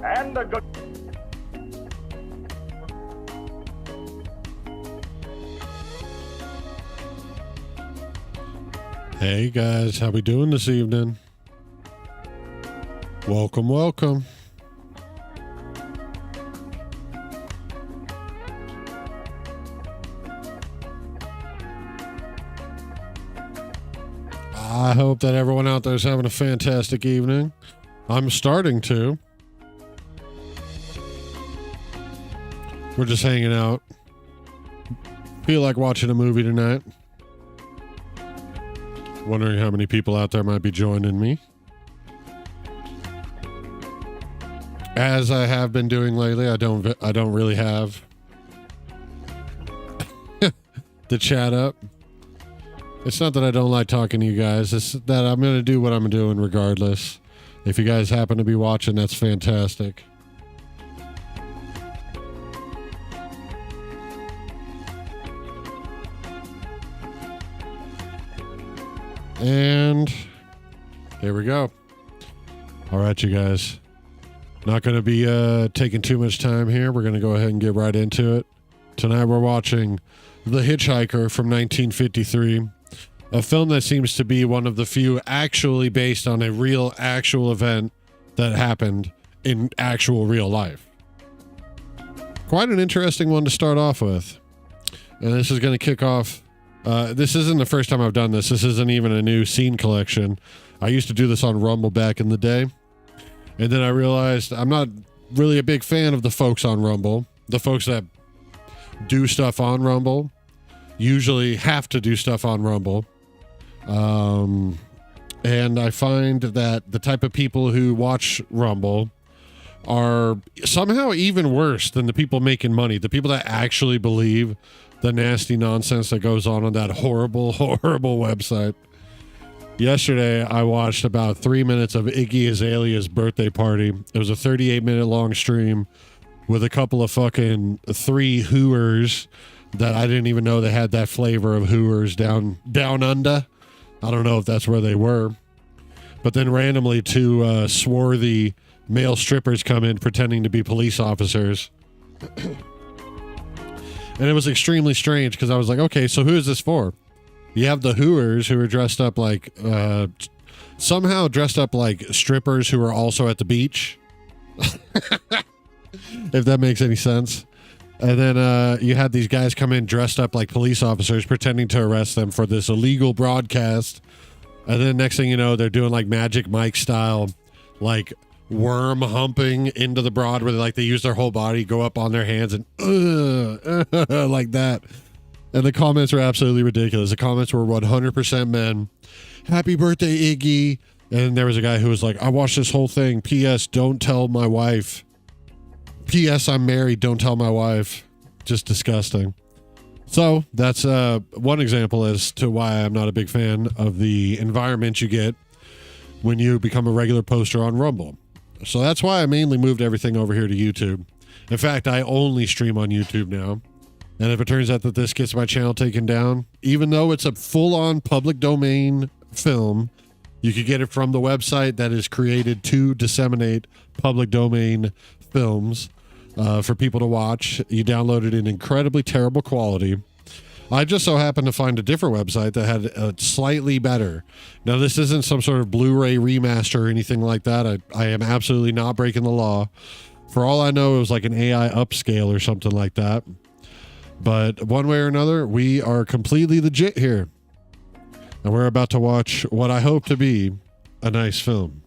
And a good... Hey guys, how we doing this evening? Welcome, welcome. I hope that everyone out there is having a fantastic evening. I'm starting to. We're just hanging out. Feel like watching a movie tonight. Wondering how many people out there might be joining me. As I have been doing lately, I don't really have the chat up. It's not that I don't like talking to you guys. It's that I'm going to do what I'm doing regardless. If you guys happen to be watching, that's fantastic. And here we go. All right, you guys. Not going to be taking too much time here. We're going to go ahead and get right into it. Tonight we're watching The Hitchhiker from 1953, a film that seems to be one of the few actually based on a real actual event that happened in actual real life. Quite an interesting one to start off with. And this is going to kick off. This isn't the first time I've done this. This isn't even a new scene collection. I used to do this on Rumble back in the day. And then I realized I'm not really a big fan of the folks on Rumble. The folks that do stuff on Rumble usually have to do stuff on Rumble. And I find that the type of people who watch Rumble are somehow even worse than the people making money. The people that actually believe the nasty nonsense that goes on that horrible, horrible website. Yesterday, I watched about 3 minutes of Iggy Azalea's birthday party. It was a 38-minute long stream with a couple of fucking 3 hooers that I didn't even know they had that flavor of hooers down under. I don't know if that's where they were. But then randomly 2 swarthy male strippers come in pretending to be police officers. And it was extremely strange because I was like, okay, so who is this for? You have the hooers who are dressed up like, somehow dressed up like strippers who are also at the beach. If that makes any sense. And then you had these guys come in dressed up like police officers pretending to arrest them for this illegal broadcast. And then next thing you know, they're doing like Magic Mike style, like worm humping into the broad where they use their whole body, go up on their hands and like that. And the comments were absolutely ridiculous. The comments were 100% men. Happy birthday, Iggy. And there was a guy who was like, I watched this whole thing. P.S. Don't tell my wife. P.S. I'm married. Don't tell my wife. Just disgusting. So that's one example as to why I'm not a big fan of the environment you get when you become a regular poster on Rumble. So that's why I mainly moved everything over here to YouTube. In fact, I only stream on YouTube now. And if it turns out that this gets my channel taken down, even though it's a full-on public domain film, you could get it from the website that is created to disseminate public domain films for people to watch. You download it in incredibly terrible quality. I just so happened to find a different website that had a slightly better. Now, this isn't some sort of Blu-ray remaster or anything like that. I am absolutely not breaking the law. For all I know, it was like an AI upscale or something like that. But one way or another, we are completely legit here. And we're about to watch what I hope to be a nice film.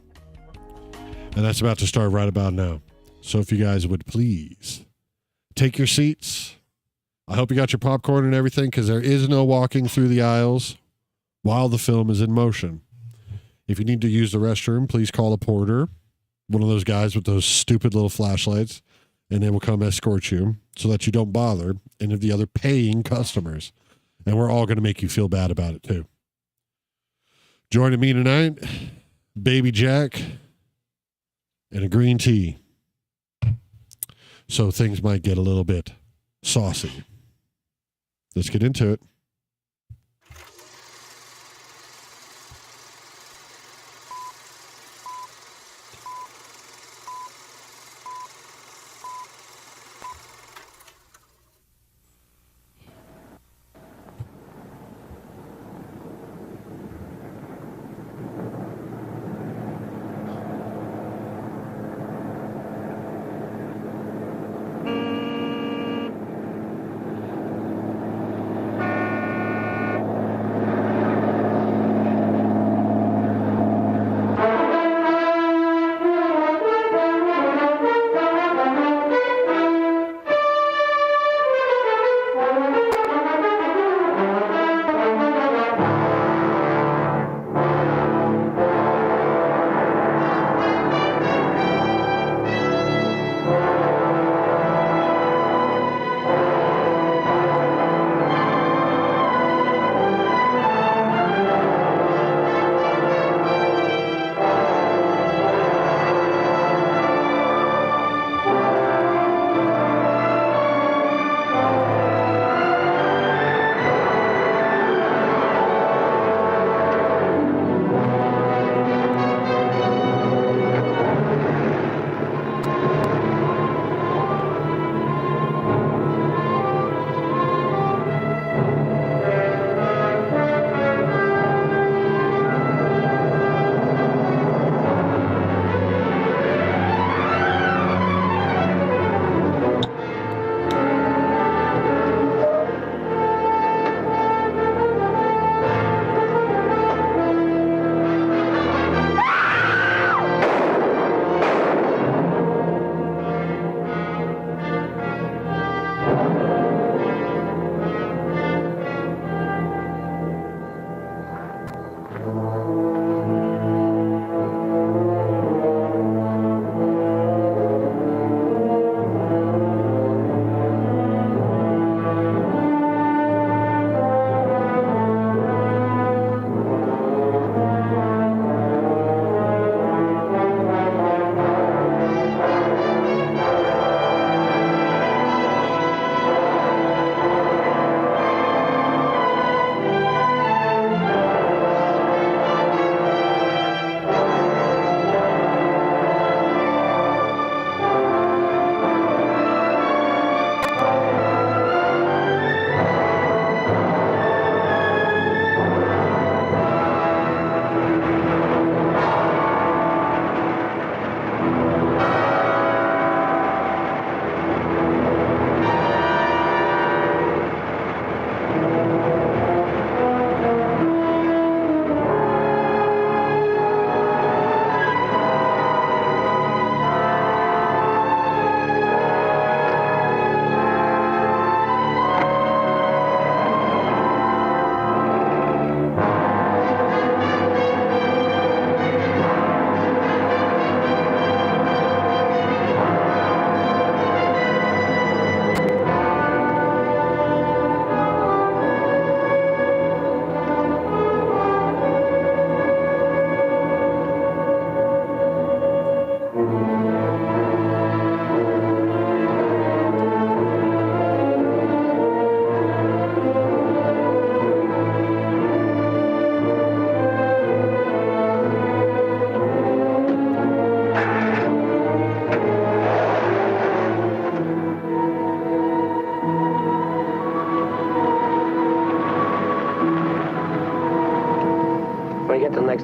And that's about to start right about now. So if you guys would please take your seats. I hope you got your popcorn and everything, because there is no walking through the aisles while the film is in motion. If you need to use the restroom, please call a porter, one of those guys with those stupid little flashlights, and they will come escort you so that you don't bother any of the other paying customers. And we're all going to make you feel bad about it too. Joining me tonight, Baby Jack and a green tea. So things might get a little bit saucy. Let's get into it.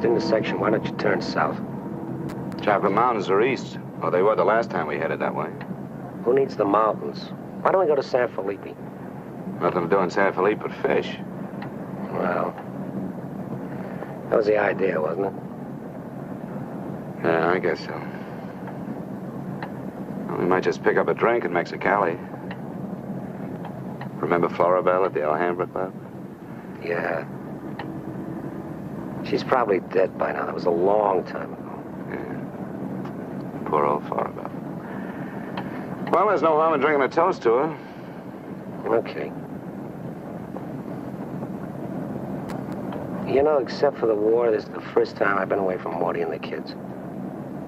Next intersection, why don't you turn south? Chocolate Mountains are east. Well, they were the last time we headed that way. Who needs the mountains? Why don't we go to San Felipe? Nothing to do in San Felipe but fish. Well, that was the idea, wasn't it? Yeah, I guess so. Well, we might just pick up a drink in Mexicali. Remember Floribel at the Alhambra Club? Yeah. She's probably dead by now. That was a long time ago. Yeah. Poor old Floribel. Well, there's no harm in drinking a toast to her. Okay. You know, except for the war, this is the first time I've been away from Morty and the kids.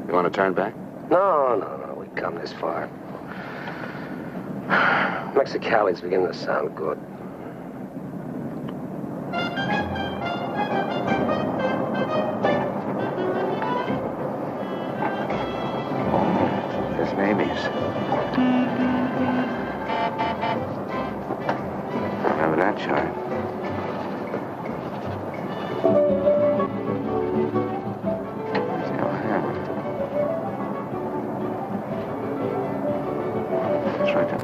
You want to turn back? No. We've come this far. Mexicali's beginning to sound good. There's babies. Remember that chart? It's right there.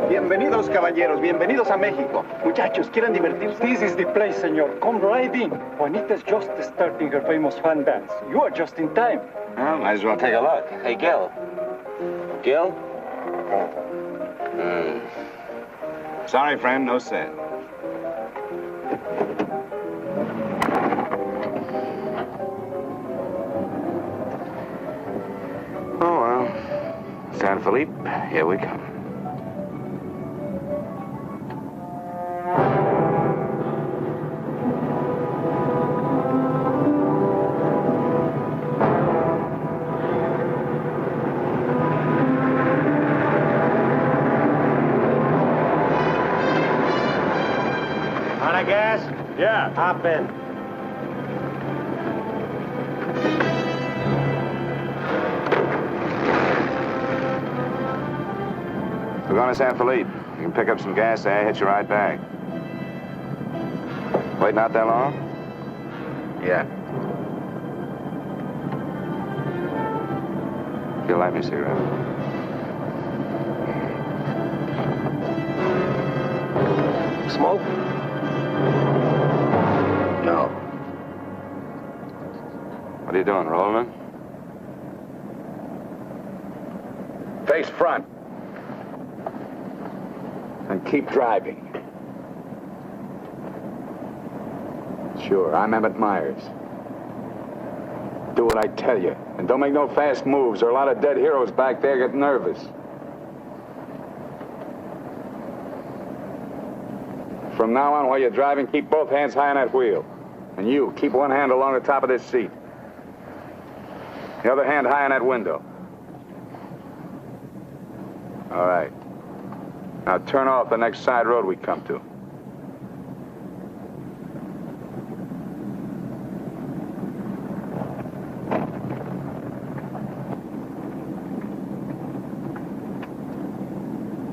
Bienvenidos, caballeros. Bienvenidos a México. Muchachos, ¿quieren divertirse? This is the place, senor. Come right in. Juanita's just starting her famous fan dance. You are just in time. Well, might as well take a look. Hey, Gil. Gil? Sorry, friend, no sale. Oh, well. San Felipe, here we come. Yeah. Hop in. We're going to San Felipe. You can pick up some gas there, hitch a ride back. Waiting out that long? Yeah. Feel like me, cigarette? Smoke? No. What are you doing, rolling? Face front. And keep driving. Sure, I'm Emmett Myers. Do what I tell you. And don't make no fast moves, or a lot of dead heroes back there get nervous. From now on, while you're driving, keep both hands high on that wheel. And you, keep one hand along the top of this seat. The other hand high on that window. All right. Now turn off the next side road we come to.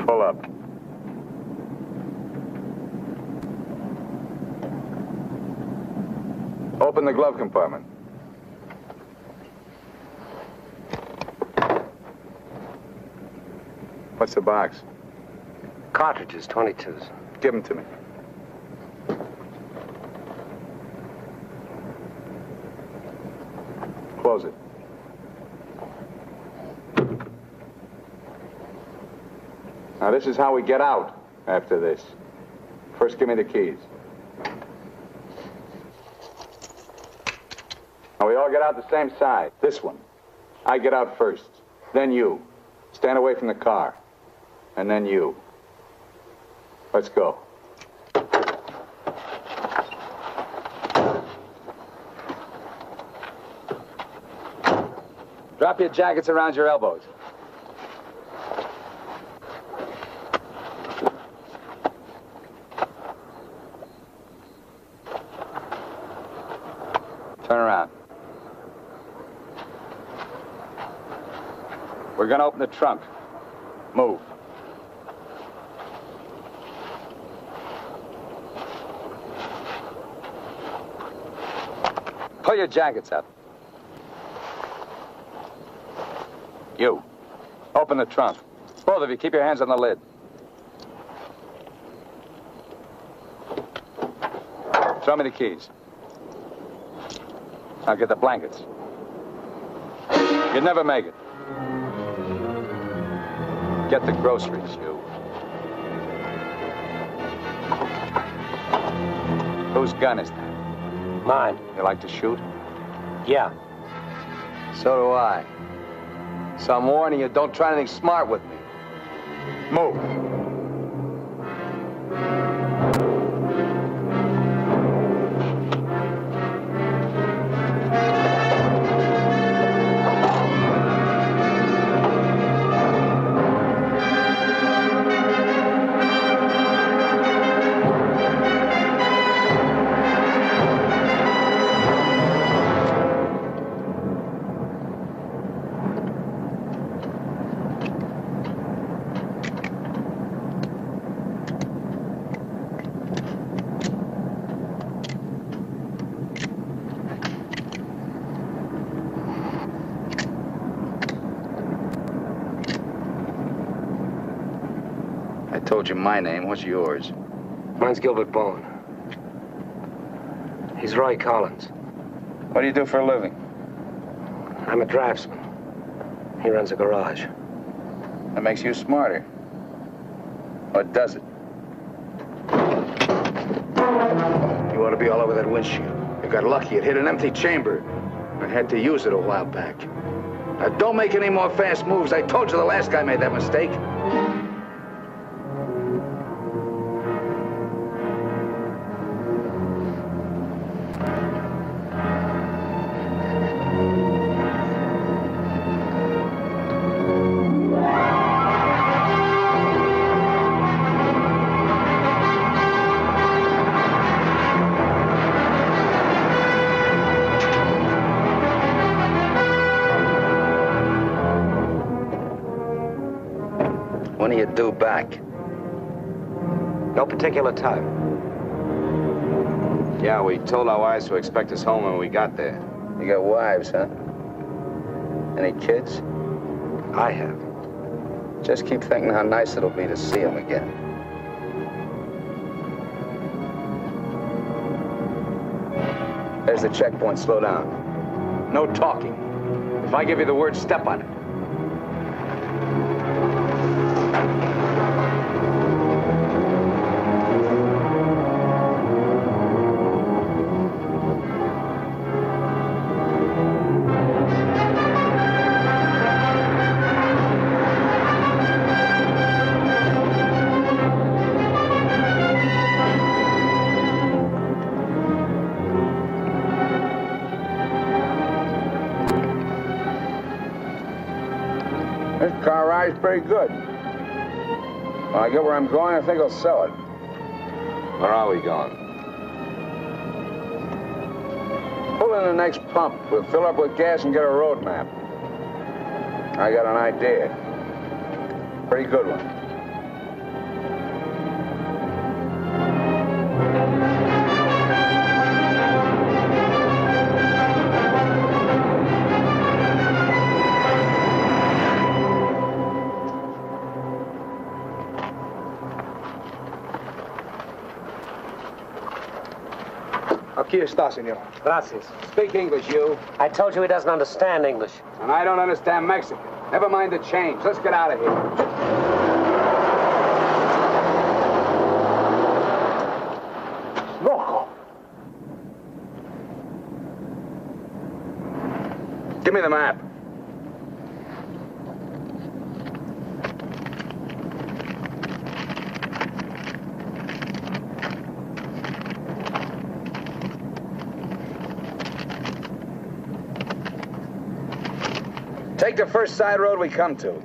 Pull up. Open the glove compartment. What's the box? Cartridges, 22s. Give them to me. Close it. Now, this is how we get out after this. First, give me the keys. Now, we all get out the same side. This one. I get out first. Then you. Stand away from the car. And then you. Let's go. Drop your jackets around your elbows. We're gonna open the trunk. Move. Pull your jackets up. You. Open the trunk. Both of you, keep your hands on the lid. Throw me the keys. Now get the blankets. You'd never make it. Get the groceries, you. Whose gun is that? Mine. You like to shoot? Yeah. So do I. So I'm warning you, don't try anything smart with me. Move. I told you my name. What's yours? Mine's Gilbert Bowen. He's Roy Collins. What do you do for a living? I'm a draftsman. He runs a garage. That makes you smarter. Or does it? You ought to be all over that windshield. You got lucky. It hit an empty chamber. I had to use it a while back. Now, don't make any more fast moves. I told you the last guy made that mistake. When are you due back? No particular time. Yeah, we told our wives to expect us home when we got there. You got wives, huh? Any kids? I have. Just keep thinking how nice it'll be to see them again. There's the checkpoint. Slow down. No talking. If I give you the word, step on it. This car ride's pretty good. When I get where I'm going, I think I'll sell it. Where are we going? Pull in the next pump. We'll fill up with gas and get a road map. I got an idea. Pretty good one. Aquí está, senor. Gracias. Speak English, you. I told you he doesn't understand English. And I don't understand Mexican. Never mind the change. Let's get out of here. Loco. Give me the map. Take the first side road we come to.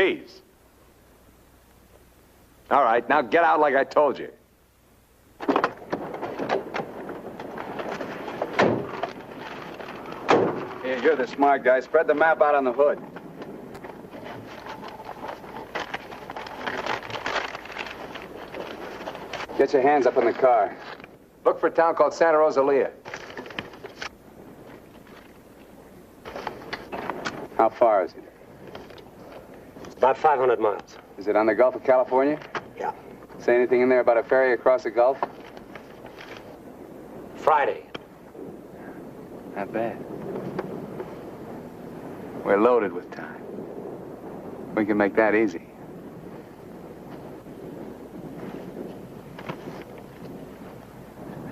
keys. All right, now get out like I told you. Here, you're the smart guy. Spread the map out on the hood. Get your hands up in the car. Look for a town called Santa Rosalia. How far is it? About 500 miles. Is it on the Gulf of California? Yeah. Say anything in there about a ferry across the Gulf? Friday. Not bad. We're loaded with time. We can make that easy.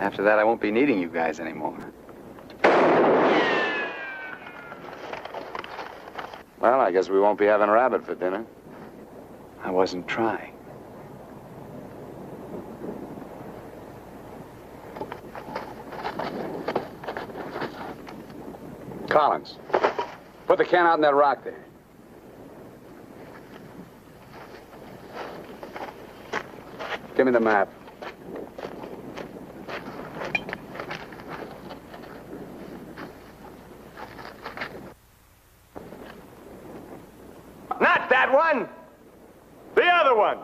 After that, I won't be needing you guys anymore. Well, I guess we won't be having rabbit for dinner. I wasn't trying. Collins, put the can out in that rock there. Give me the map. Not that one! The other one!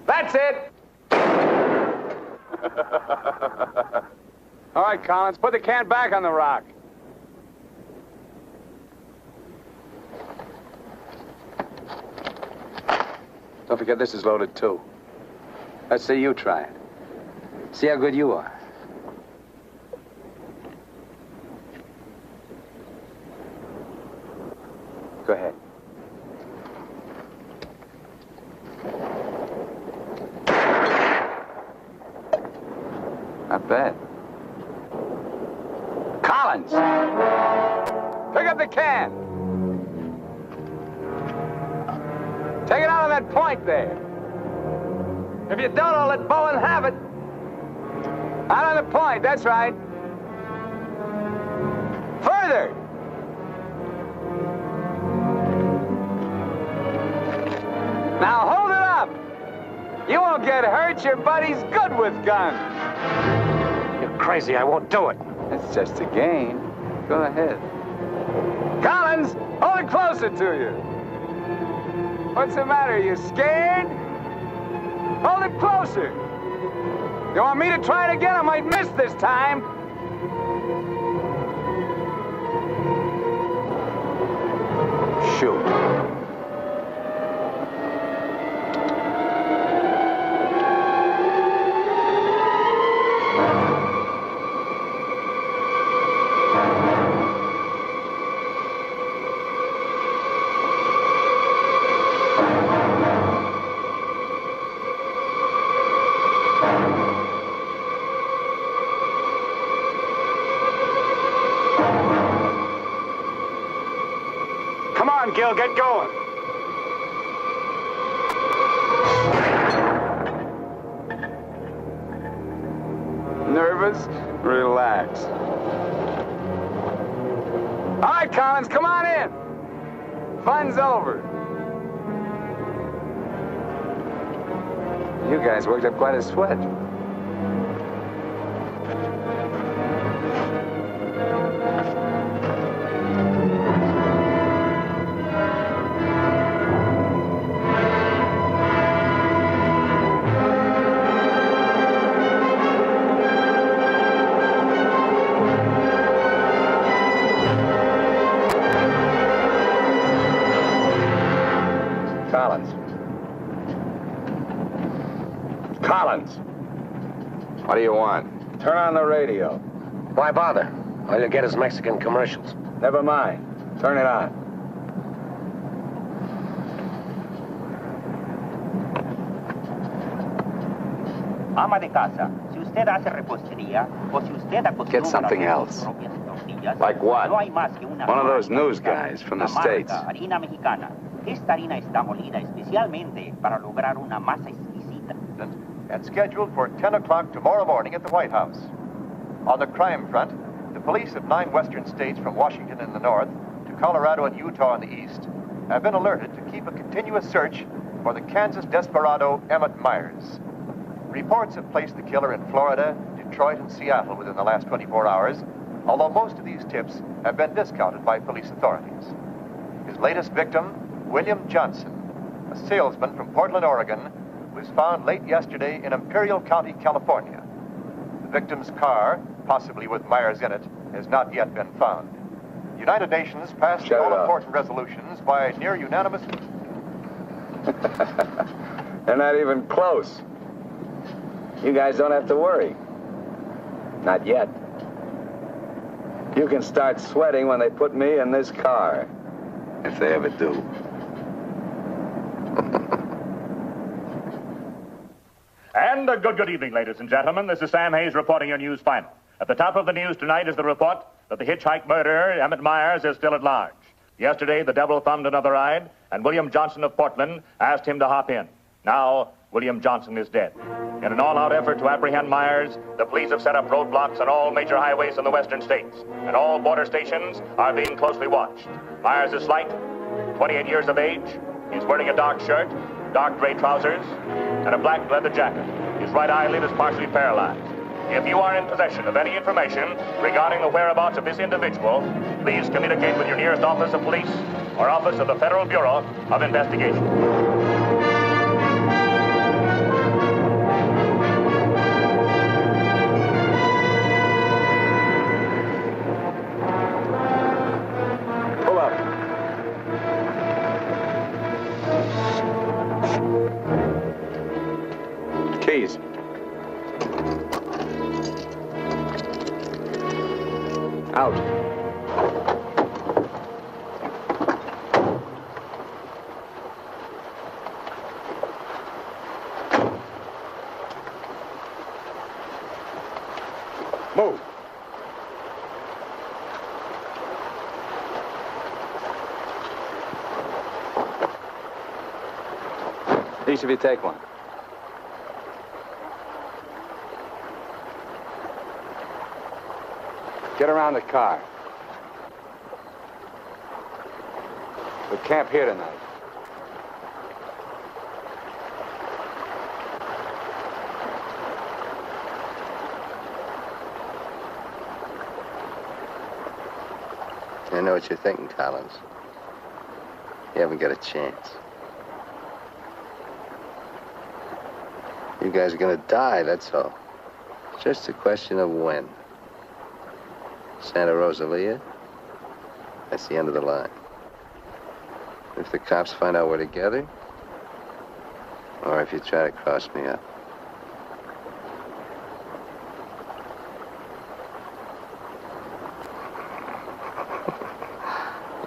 That's it! All right, Collins, put the can back on the rock. Don't forget this is loaded, too. Let's see you try it. See how good you are. Go ahead. Not bad. Collins! Pick up the can! Take it out on that point there. If you don't, I'll let Bowen have it. Out on the point, that's right. Further! Now hold it up! You won't get hurt, your buddy's good with guns. You're crazy, I won't do it. It's just a game. Go ahead. Collins, hold it closer to you. What's the matter? You scared? Hold it closer. You want me to try it again? I might miss this time. Shoot. Gil, get going. Nervous? Relax. All right, Collins, come on in. Fun's over. You guys worked up quite a sweat. Collins, what do you want? Turn on the radio. Why bother? All you'll get is Mexican commercials. Never mind. Turn it on. Ama de casa, si usted hace repostería o si usted acostumbra Get something a else. sus propias tortillas, Like what? no hay más que una One of those sola news marca, guys from the la marca States. harina mexicana. Esta harina está molida especialmente para lograr una masa exquisita. And scheduled for 10 o'clock tomorrow morning at the White House. On the crime front, the police of 9 western states from Washington in the north to Colorado and Utah in the east have been alerted to keep a continuous search for the Kansas desperado Emmett Myers. Reports have placed the killer in Florida, Detroit, and Seattle within the last 24 hours, although most of these tips have been discounted by police authorities. His latest victim, William Johnson, a salesman from Portland, Oregon, was found late yesterday in Imperial County, California. The victim's car, possibly with Myers in it, has not yet been found. The United Nations passed all-important resolutions by near unanimous... They're not even close. You guys don't have to worry. Not yet. You can start sweating when they put me in this car. If they ever do. And a good evening, ladies and gentlemen. This is Sam Hayes reporting your news final. At the top of the news tonight is the report that the hitchhike murderer, Emmett Myers, is still at large. Yesterday, the devil thumbed another ride, and William Johnson of Portland asked him to hop in. Now, William Johnson is dead. In an all-out effort to apprehend Myers, the police have set up roadblocks on all major highways in the western states, and all border stations are being closely watched. Myers is slight, 28 years of age. He's wearing a dark shirt, dark gray trousers, and a black leather jacket. His right eyelid is partially paralyzed. If you are in possession of any information regarding the whereabouts of this individual, please communicate with your nearest office of police or office of the Federal Bureau of Investigation. Pull up. Keys. Out. Move. Each of you take one. Get around the car. We camp here tonight. I know what you're thinking, Collins. You haven't got a chance. You guys are gonna die, that's all. It's just a question of when. Santa Rosalia, that's the end of the line. If the cops find out we're together, or if you try to cross me up.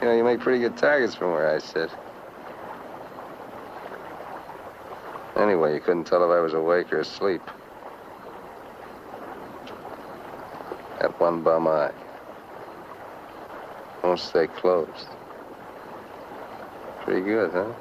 You know, you make pretty good targets from where I sit. Anyway, you couldn't tell if I was awake or asleep. Got one bum eye. Won't stay closed. Pretty good, huh?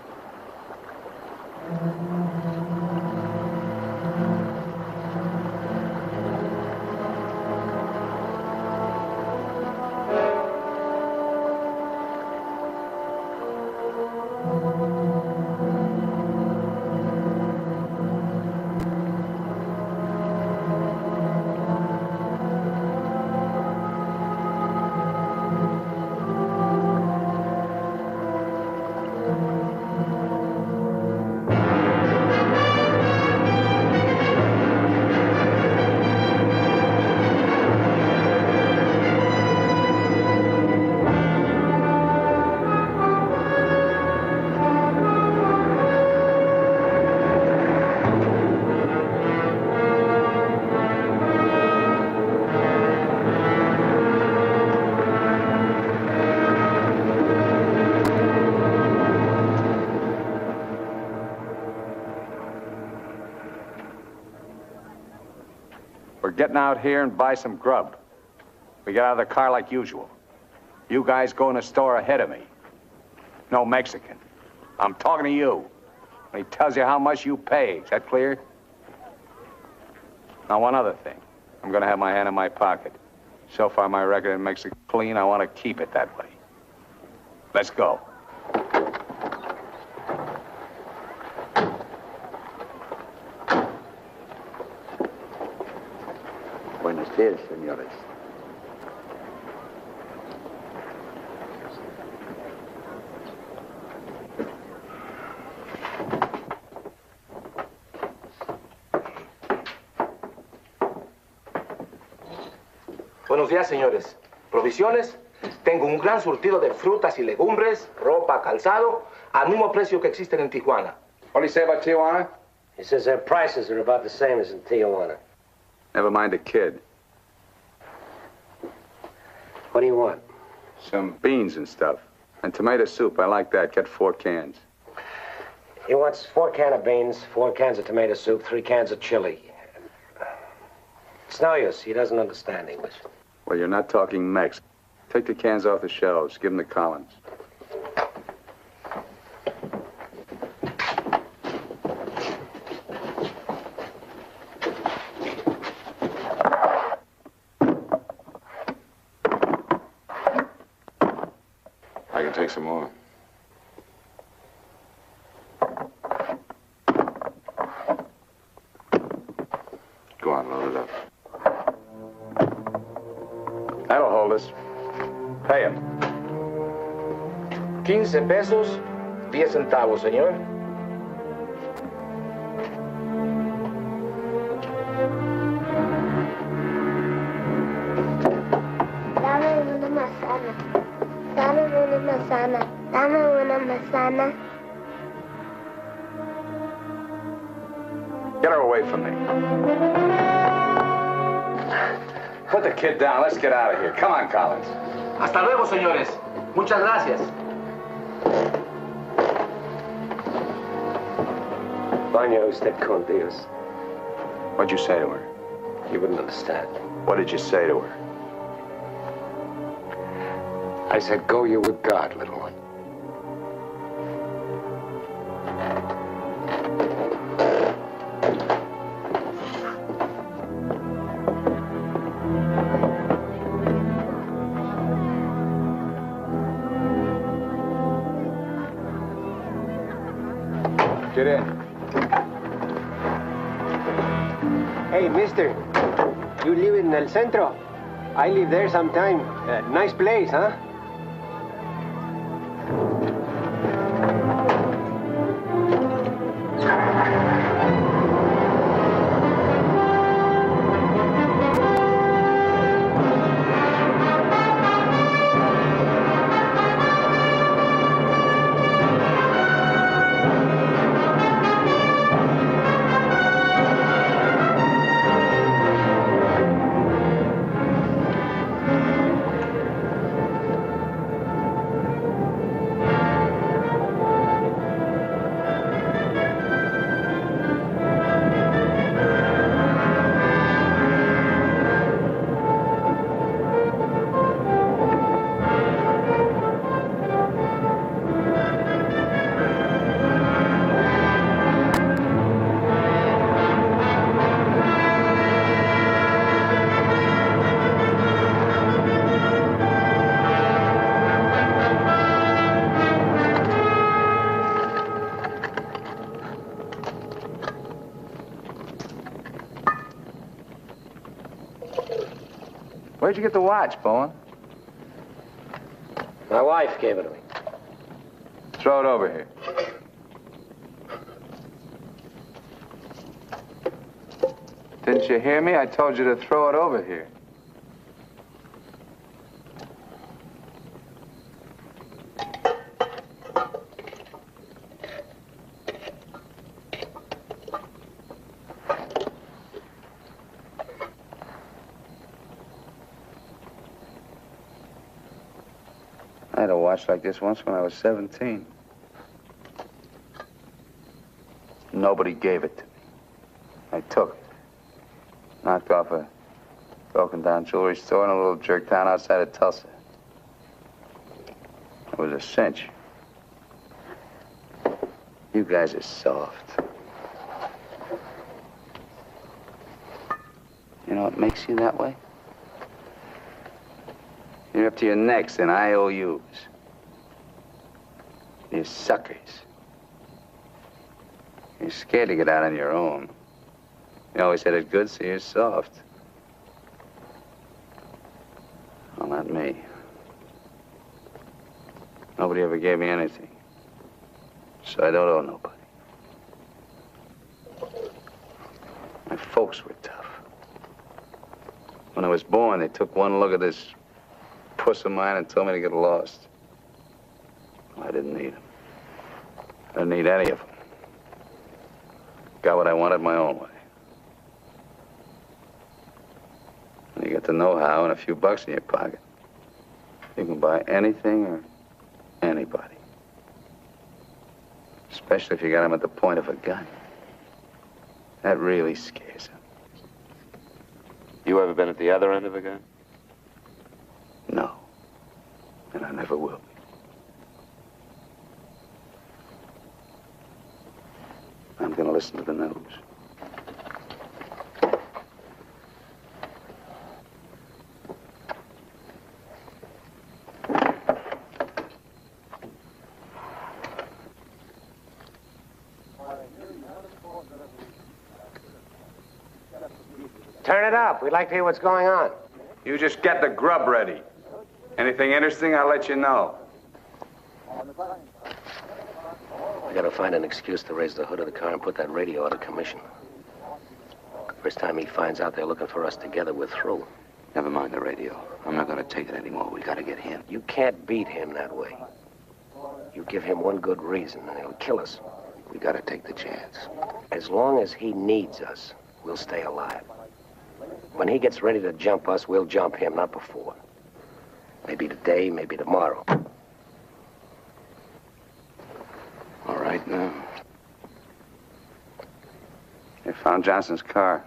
Getting out here and buy some grub. We get out of the car like usual. You guys go in the store ahead of me. No Mexican. I'm talking to you. And he tells you how much you pay. Is that clear? Now, one other thing. I'm gonna have my hand in my pocket. So far, my record in Mexico clean. I want to keep it that way. Let's go. Buenos días, señores. Buenos días, señores. ¿Provisiones? Tengo un gran surtido de frutas y legumbres, ropa, calzado, al mismo precio que existen en Tijuana. What do you say about Tijuana? He says their prices are about the same as in Tijuana. Never mind the kid. What do you want? Some beans and stuff. And tomato soup. I like that. Get 4 cans. He wants 4 cans of beans, 4 cans of tomato soup, 3 cans of chili. It's no use. He doesn't understand English. Well, you're not talking Mex. Take the cans off the shelves. Give them to Collins. I can take some more. Go on, load it up. That'll hold us. Pay him. 15 pesos, 10 centavos, señor. Dame una manzana. Dame una manzana. Dame una manzana. Get her away from me. Put the kid down. Let's get out of here. Come on, Collins. Hasta luego, señores. Muchas gracias. Vaya usted con Dios. What'd you say to her? You wouldn't understand. What did you say to her? I said, go you with God, little one. Get in. Hey, mister. You live in El Centro? I live there sometime. Nice place, huh? Where'd you get the watch, Bowen? My wife gave it to me. Throw it over here. Didn't you hear me? I told you to throw it over here. I had a watch like this once when I was 17. Nobody gave it to me. I took it. Knocked off a broken-down jewelry store in a little jerk town outside of Tulsa. It was a cinch. You guys are soft. You know what makes you that way? You're up to your necks in IOUs. You suckers. You're scared to get out on your own. You always had it good, so you're soft. Well, not me. Nobody ever gave me anything. So I don't owe nobody. My folks were tough. When I was born, they took one look at this puss of mine and told me to get lost. Well, I didn't need them. I didn't need any of them. Got what I wanted my own way. When you get the know-how and a few bucks in your pocket, you can buy anything or anybody. Especially if you got them at the point of a gun. That really scares them. You ever been at the other end of a gun? No. And I never will be. I'm gonna listen to the news. Turn it up. We'd like to hear what's going on. You just get the grub ready. Anything interesting, I'll let you know. We gotta find an excuse to raise the hood of the car and put that radio out of commission. First time he finds out they're looking for us together, we're through. Never mind the radio. I'm not gonna take it anymore. We gotta get him. You can't beat him that way. You give him one good reason and he'll kill us. We gotta take the chance. As long as he needs us, we'll stay alive. When he gets ready to jump us, we'll jump him, not before. Maybe today, maybe tomorrow. All right, now. They found Johnson's car.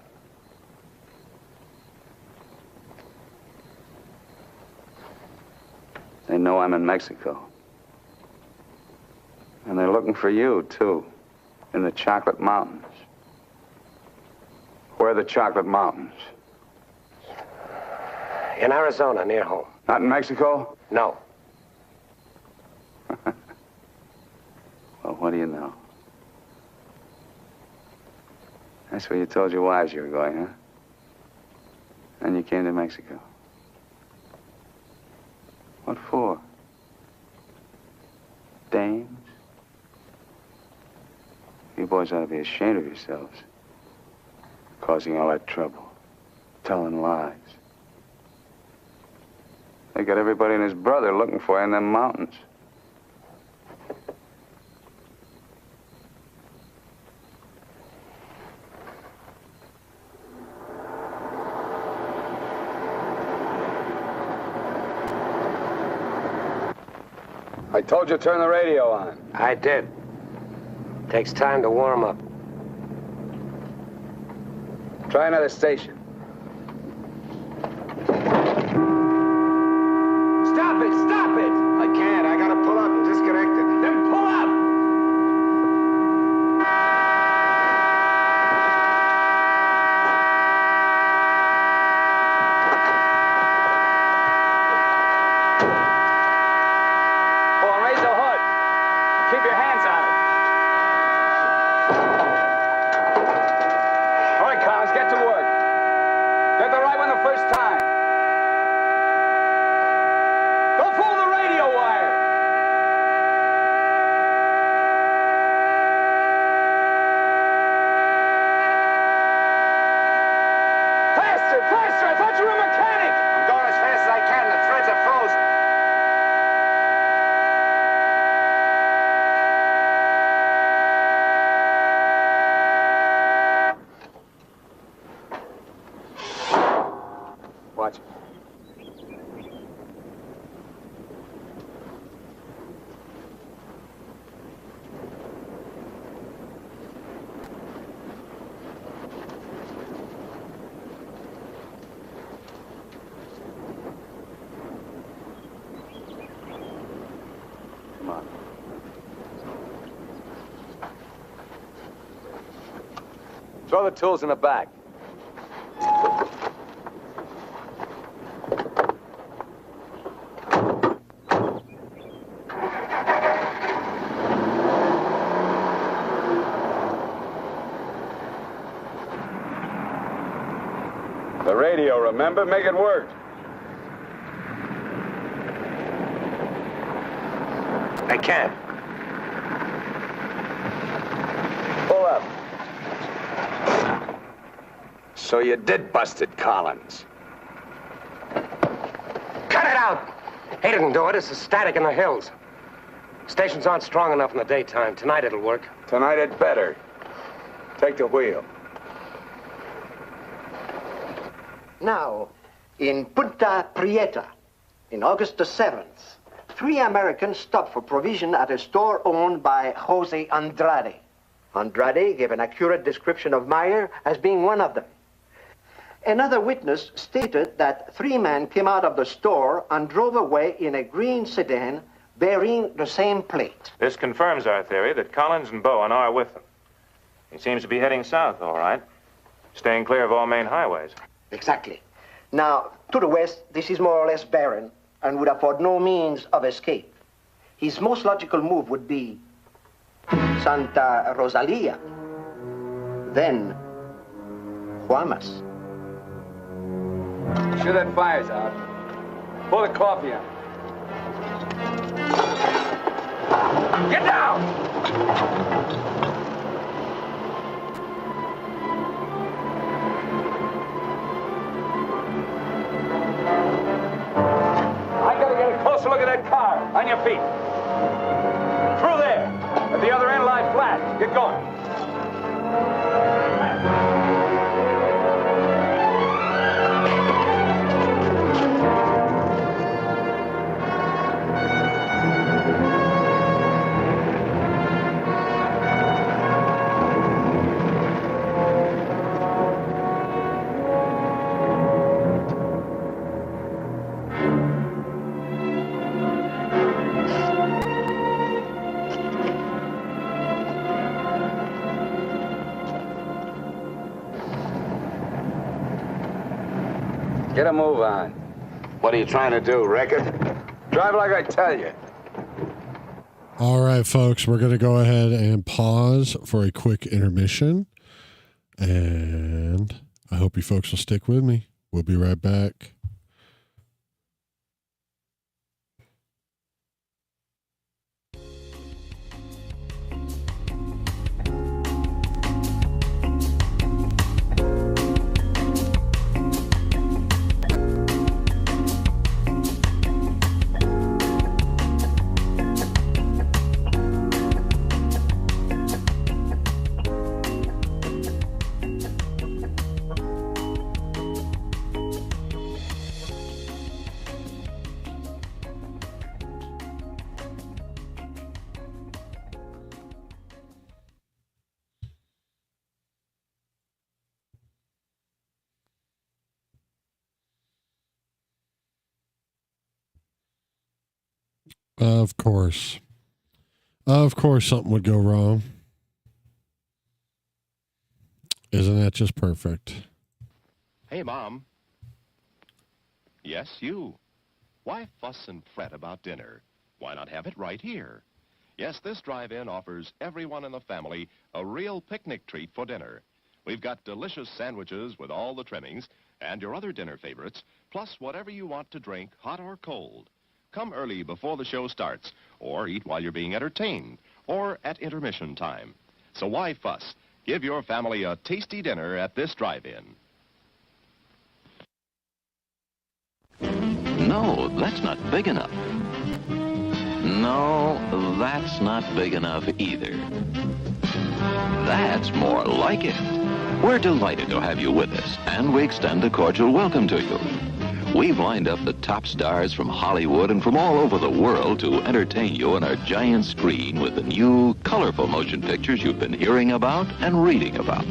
They know I'm in Mexico. And they're looking for you, too, in the Chocolate Mountains. Where are the Chocolate Mountains? In Arizona, near home. Not in Mexico? No. Well, what do you know? That's where you told your wives you were going, huh? And you came to Mexico. What for? Dames? You boys ought to be ashamed of yourselves. Causing all that trouble. Telling lies. They got everybody and his brother looking for you in them mountains. I told you to turn the radio on. I did. Takes time to warm up. Try another station. Stop it! Stop it! I can't. I gotta pull up and disconnect it. Then pull up! Oh, and raise the hood. Keep your hands on it. All right, Collins, get to work. Get the right one the first time. Don't fool the radio wire. Faster, faster! I thought you were a mechanic. I'm going as fast as I can. The threads are frozen. Watch it. Come on. Throw the tools in the back. The radio, remember? Make it work. I can't. Pull up. So you did bust it, Collins. Cut it out! He didn't do it. It's the static in the hills. Stations aren't strong enough in the daytime. Tonight it'll work. Tonight it better. Take the wheel. Now, in Punta Prieta, in August the 7th, 3 Americans stopped for provision at a store owned by Jose Andrade. Andrade gave an accurate description of Meyer as being one of them. Another witness stated that 3 men came out of the store and drove away in a green sedan bearing the same plate. This confirms our theory that Collins and Bowen are with them. He seems to be heading south, all right, staying clear of all main highways. Exactly. Now, to the west, this is more or less barren and would afford no means of escape. His most logical move would be Santa Rosalia, then Guamas. Sure that fire's out. Pour the coffee on. Get down! I gotta get a closer look at that car. On your feet. Through there. At the other end, lie flat. Get going. Get a move on. What are you trying to do, wreck it? Drive like I tell you. All right, folks, we're going to go ahead and pause for a quick intermission. And I hope you folks will stick with me. We'll be right back. Of course. Of course something would go wrong. Isn't that just perfect? Hey, Mom. Yes, you. Why fuss and fret about dinner? Why not have it right here? Yes, this drive-in offers everyone in the family a real picnic treat for dinner. We've got delicious sandwiches with all the trimmings and your other dinner favorites, plus whatever you want to drink, hot or cold. Come early before the show starts, or eat while you're being entertained, or at intermission time. So why fuss? Give your family a tasty dinner at this drive-in. No, that's not big enough. No, that's not big enough either. That's more like it. We're delighted to have you with us, and we extend a cordial welcome to you. We've lined up the top stars from Hollywood and from all over the world to entertain you on our giant screen with the new, colorful motion pictures you've been hearing about and reading about.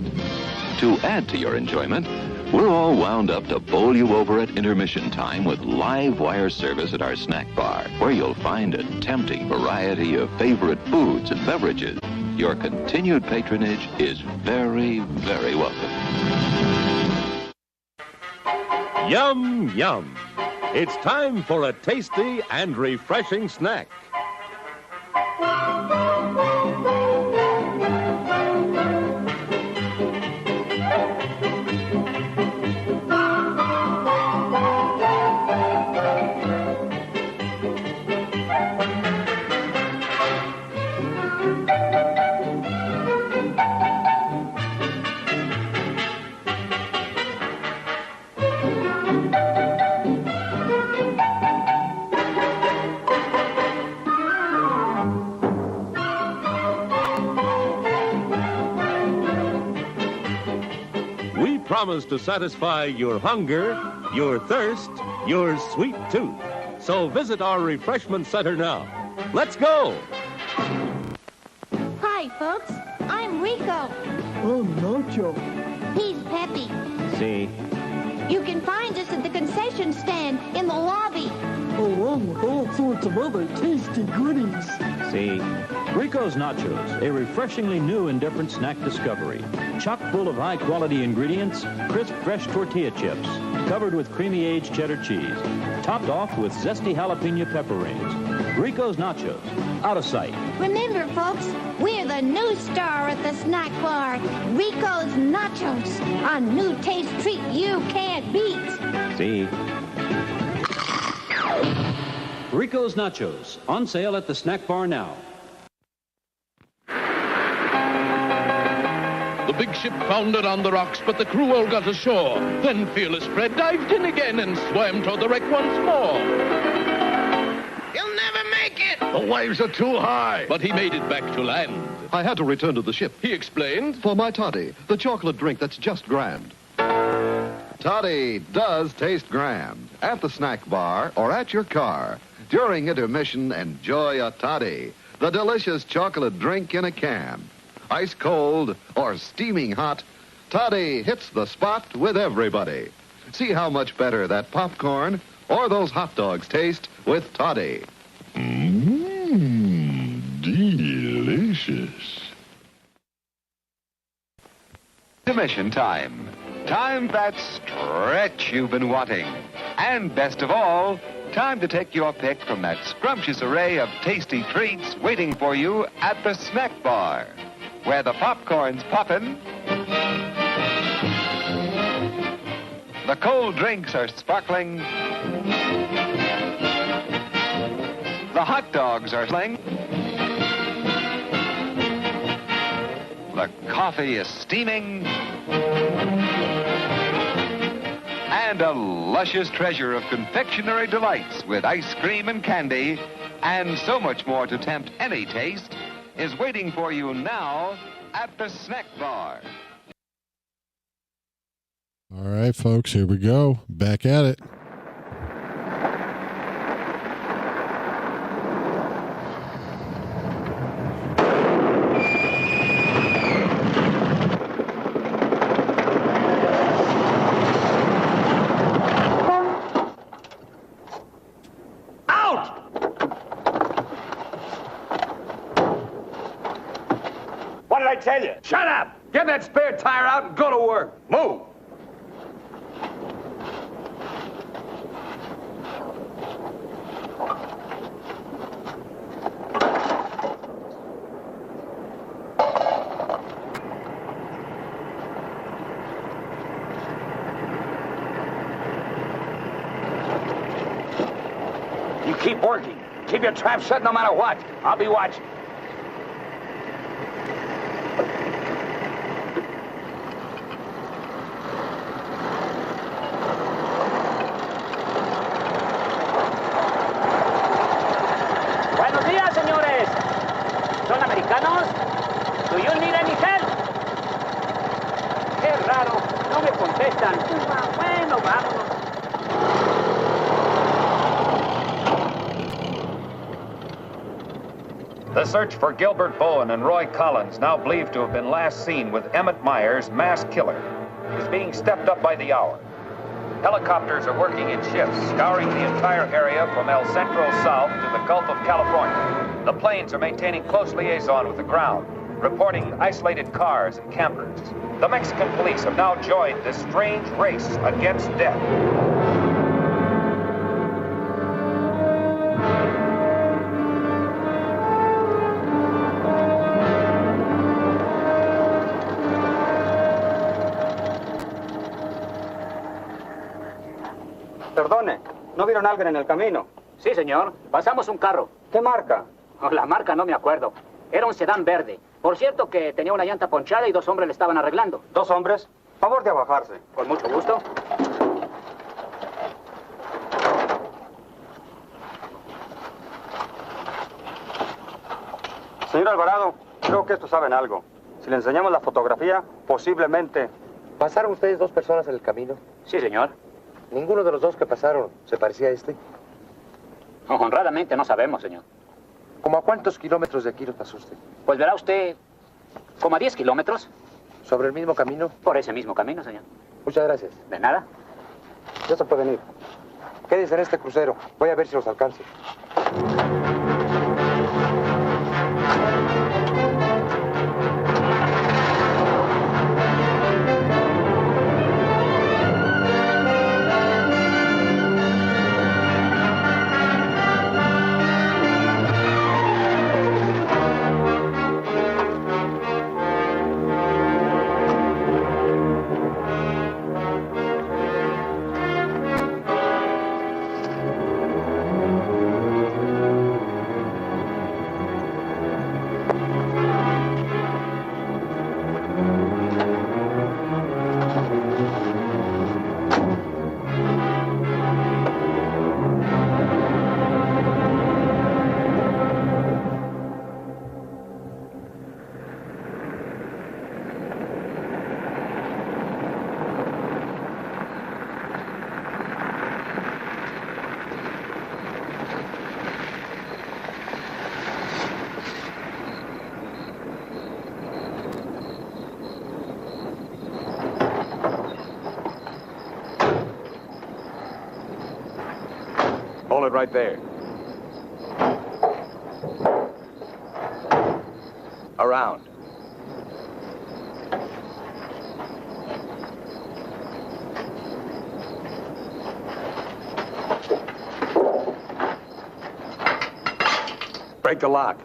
To add to your enjoyment, we're all wound up to bowl you over at intermission time with live wire service at our snack bar, where you'll find a tempting variety of favorite foods and beverages. Your continued patronage is very, very welcome. Yum, yum. It's time for a tasty and refreshing snack. promise to satisfy your hunger, your thirst, your sweet tooth. So visit our refreshment center now. Let's go! Hi, folks. I'm Rico. Oh, Nacho. He's Peppy. See? You can find us at the concession stand in the lobby. Along with all sorts of other tasty goodies. See? Rico's Nachos, a refreshingly new and different snack discovery. Chock full of high-quality ingredients, crisp, fresh tortilla chips, covered with creamy aged cheddar cheese, topped off with zesty jalapeno pepper rings. Rico's Nachos, out of sight. Remember, folks, we're the new star at the snack bar. Rico's Nachos, a new taste treat you can't beat. See? Rico's Nachos, on sale at the snack bar now. The big ship foundered on the rocks, but the crew all got ashore. Then Fearless Fred dived in again and swam toward the wreck once more. You'll never make it! The waves are too high. But he made it back to land. I had to return to the ship. He explained. For my toddy, the chocolate drink that's just grand. Toddy does taste grand. At the snack bar or at your car. During intermission, enjoy a toddy, the delicious chocolate drink in a can. Ice cold or steaming hot, toddy hits the spot with everybody. See how much better that popcorn or those hot dogs taste with toddy. Mmm, delicious. Intermission time. Time that stretch you've been wanting. And best of all, time to take your pick from that scrumptious array of tasty treats waiting for you at the snack bar, where the popcorn's poppin', the cold drinks are sparkling, the hot dogs are sling, the coffee is steaming, and a luscious treasure of confectionery delights with ice cream and candy, and so much more to tempt any taste, is waiting for you now at the snack bar. All right, folks, here we go. Back at it. What did I tell you? Shut up! Get that spare tire out and go to work. Move! You keep working. Keep your trap shut no matter what. I'll be watching. Buenos días, señores. ¿Son americanos? Do you need any help? Qué raro. No me contestan. Bueno, vámonos. The search for Gilbert Bowen and Roy Collins, now believed to have been last seen with Emmett Myers, mass killer, is being stepped up by the hour. Helicopters are working in shifts, scouring the entire area from El Centro south to the Gulf of California. The planes are maintaining close liaison with the ground, reporting isolated cars and campers. The Mexican police have now joined this strange race against death. Perdone, ¿no vieron a alguien en el camino? Sí, señor. Pasamos un carro. ¿Qué marca? Oh, la marca no me acuerdo. Era un sedán verde. Por cierto que tenía una llanta ponchada y dos hombres le estaban arreglando. ¿Dos hombres? Favor de bajarse. Con mucho gusto. Señor Alvarado, creo que estos saben algo. Si le enseñamos la fotografía, posiblemente ¿Pasaron ustedes dos personas en el camino? Sí, señor. Ninguno de los dos que pasaron se parecía a este. Honradamente no sabemos, señor. ¿Cómo a cuántos kilómetros de aquí los pasó usted? Pues verá usted, como a 10 kilómetros. ¿Sobre el mismo camino? Por ese mismo camino, señor. Muchas gracias. De nada. Ya se pueden ir. Quédense en este crucero. Voy a ver si los alcanzo. Hold it right there. Around. Break the lock.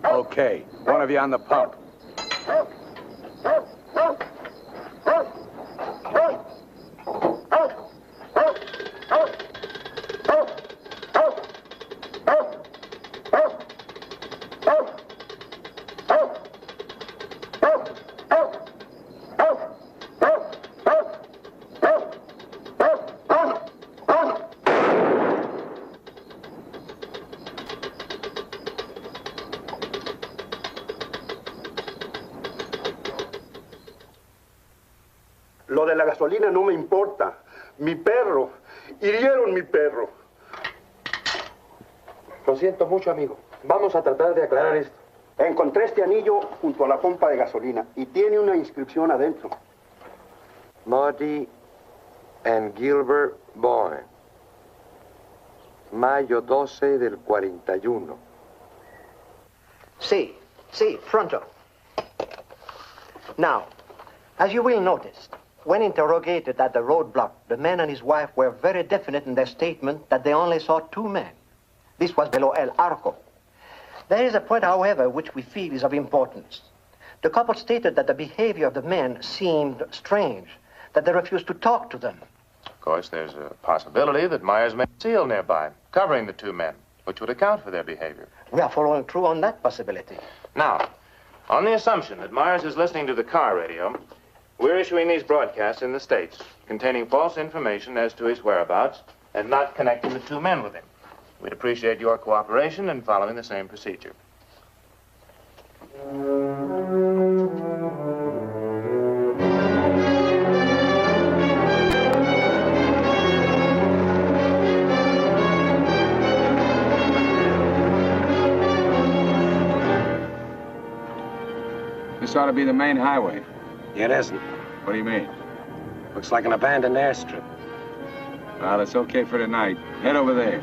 Okay, one of you on the pump. Lo de la gasolina no me importa. Mi perro. Hirieron mi perro. Lo siento mucho, amigo. Vamos a tratar de aclarar esto. Encontré este anillo junto a la pompa de gasolina y tiene una inscripción adentro. Marty and Gilbert Bowen. Mayo 12 del 41. Sí, pronto. Now, as you will notice, when interrogated at the roadblock, the man and his wife were very definite in their statement that they only saw two men. This was below El Arco. There is a point, however, which we feel is of importance. The couple stated that the behavior of the men seemed strange, that they refused to talk to them. Of course, there's a possibility that Myers may seal nearby, covering the two men, which would account for their behavior. We are following through on that possibility. Now, on the assumption that Myers is listening to the car radio, we're issuing these broadcasts in the States, containing false information as to his whereabouts and not connecting the two men with him. We'd appreciate your cooperation in following the same procedure. This ought to be the main highway. It isn't. What do you mean? Looks like an abandoned airstrip. Well, it's okay for tonight. Head over there.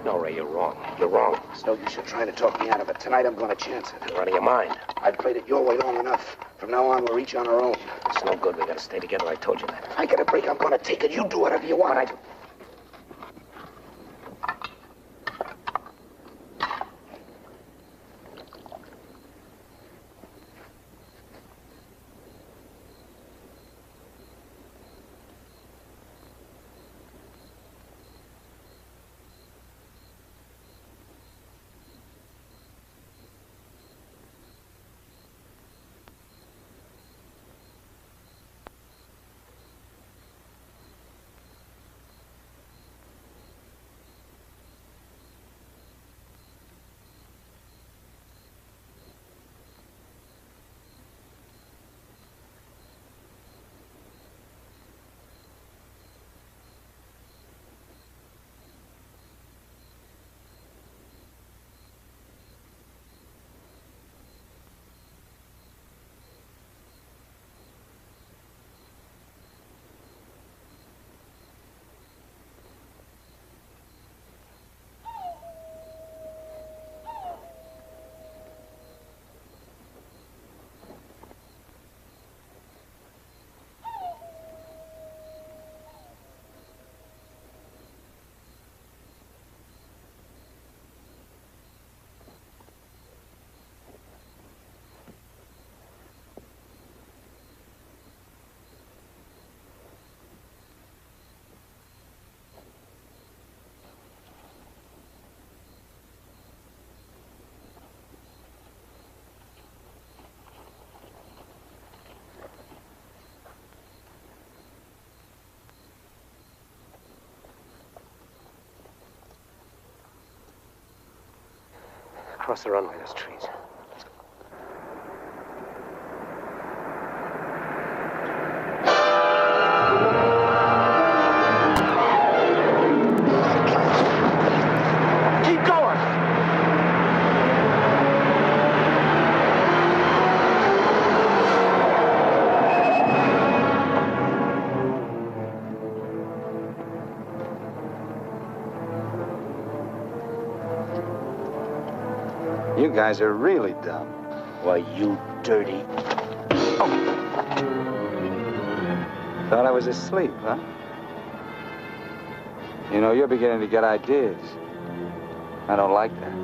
No, Ray, you're wrong. You're wrong. It's no use you trying to talk me out of it. Tonight I'm going to chance it. You're out of your mind. I've played it your way long enough. From now on, we're each on our own. It's no good. We gotta stay together. I told you that. I get a break, I'm going to take it. You do whatever you want. Across the runway, those trees. Keep going! You guys are really dumb. Why, you dirty. Thought I was asleep, huh? You know, you're beginning to get ideas. I don't like that.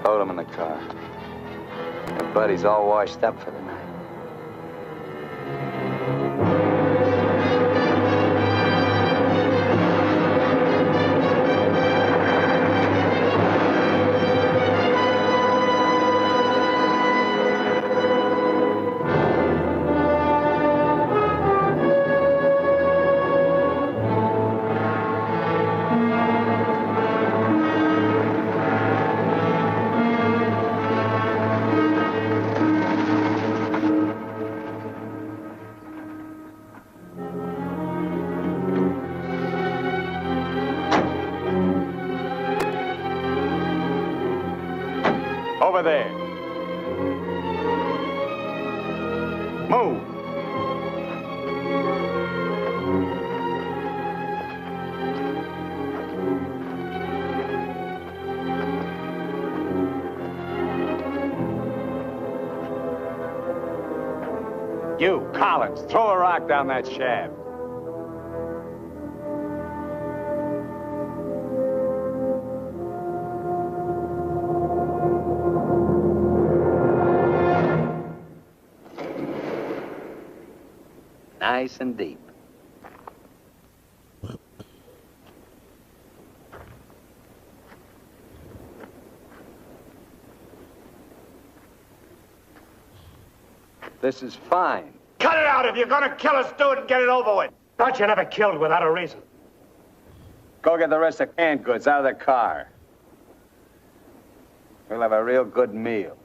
Load him in the car. Your buddy's all washed up for the night. Over there. Move. You, Collins, throw a rock down that shaft. Nice and deep. This is fine. Cut it out. If you're gonna kill us, do it and get it over with. Thought you never killed without a reason. Go get the rest of canned goods out of the car. We'll have a real good meal.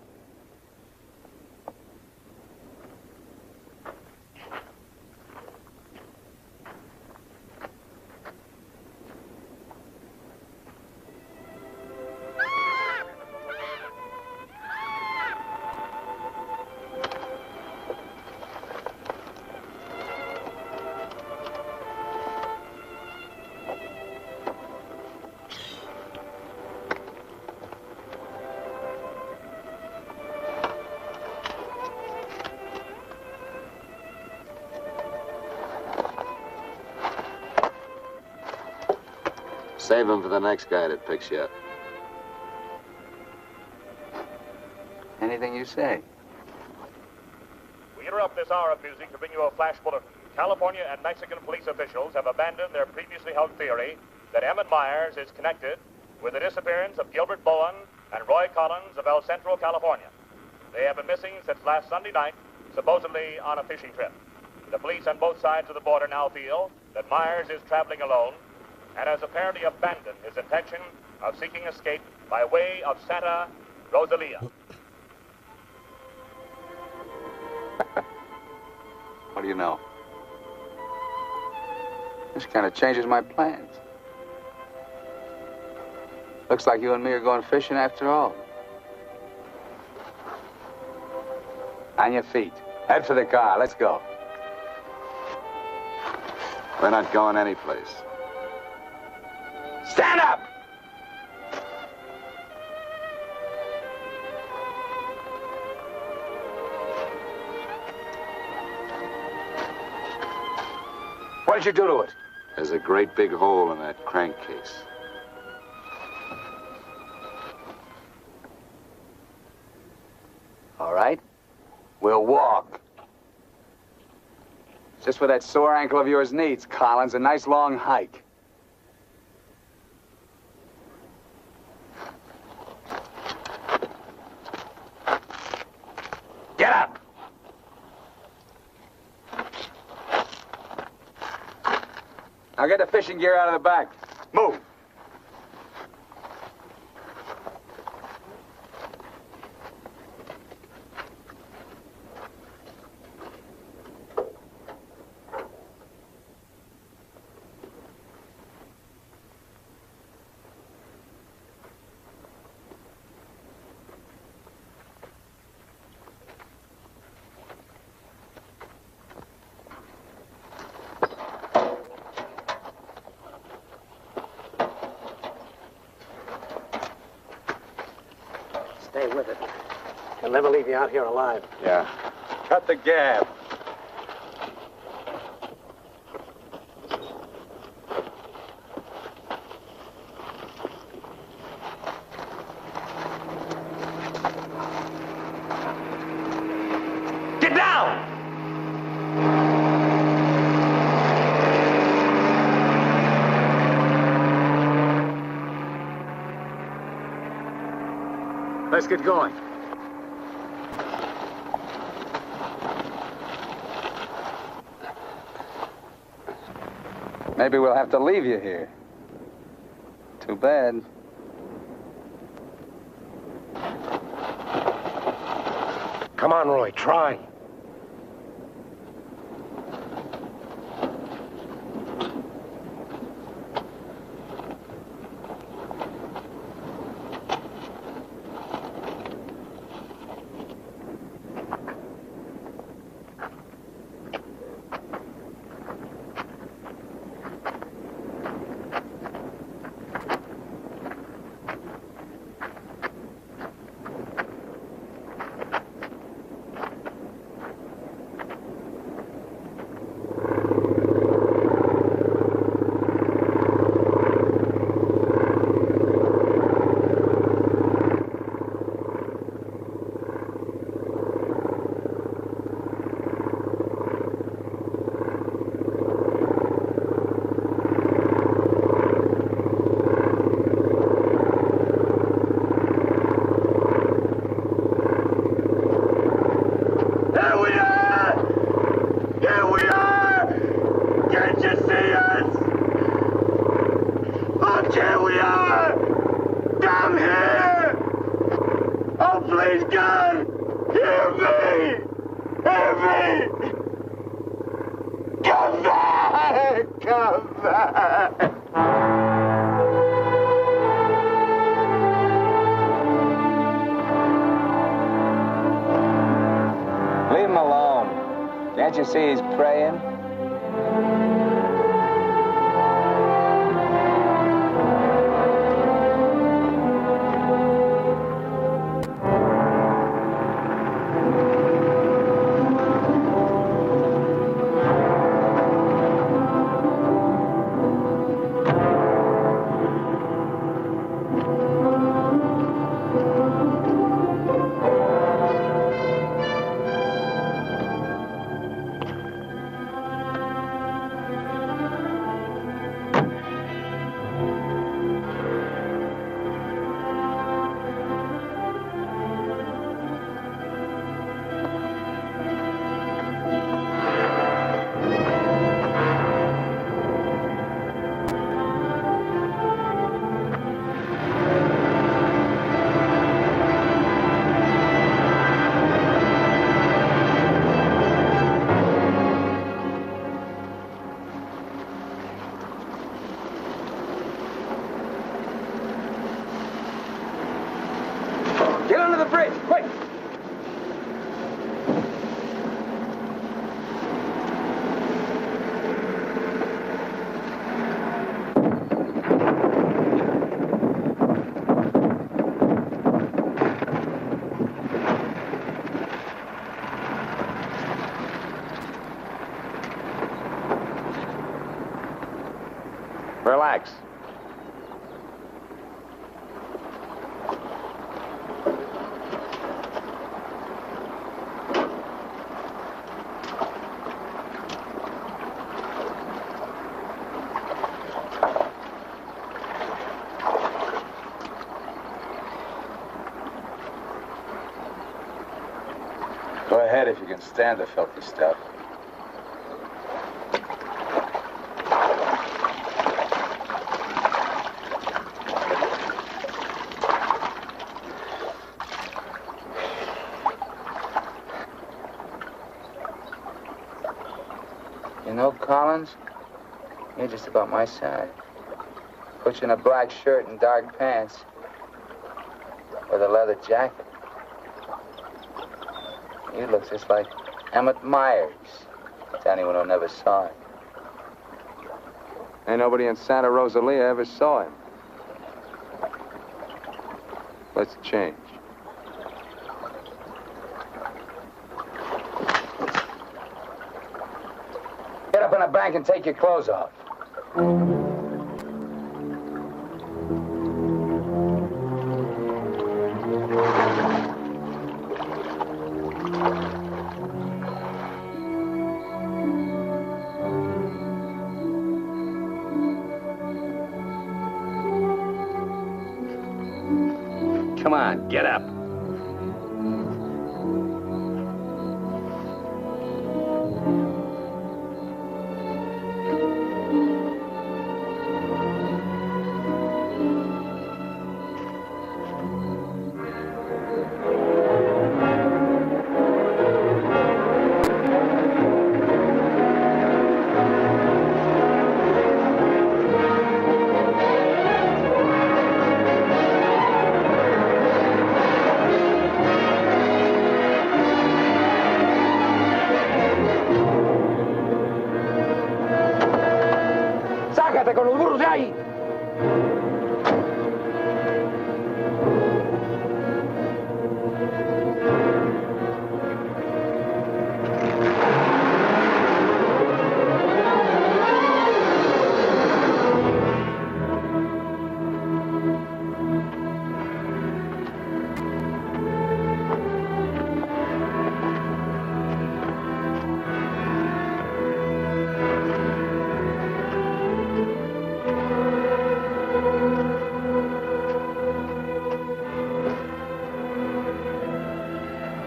Save him for the next guy that picks you up. Anything you say. We interrupt this hour of music to bring you a flash bulletin. California and Mexican police officials have abandoned their previously held theory that Emmett Myers is connected with the disappearance of Gilbert Bowen and Roy Collins of El Centro, California. They have been missing since last Sunday night, supposedly on a fishing trip. The police on both sides of the border now feel that Myers is traveling alone and has apparently abandoned his intention of seeking escape by way of Santa Rosalia. What do you know? This kind of changes my plans. Looks like you and me are going fishing after all. On your feet. Head for the car. Let's go. We're not going anyplace. Stand up! What did you do to it? There's a great big hole in that crankcase. All right. We'll walk. Just what that sore ankle of yours needs, Collins. A nice long hike. Get up! Now get the fishing gear out of the back. Move. with it. He'll never leave you out here alive. Yeah. Cut the gab. Get down! Let's get going. Maybe we'll have to leave you here. Too bad. Come on, Roy, try. Leave him alone. Can't you see he's praying? Get under the bridge, quick! Relax. Go ahead if you can stand the filthy stuff. You know, Collins, you're just about my size. Put you in a black shirt and dark pants with a leather jacket. You look just like Emmett Myers, to anyone who never saw him. Ain't nobody in Santa Rosalia ever saw him. Let's change. open a bank and take your clothes off. Come on, get up. ¡Sácate con los burros de ahí!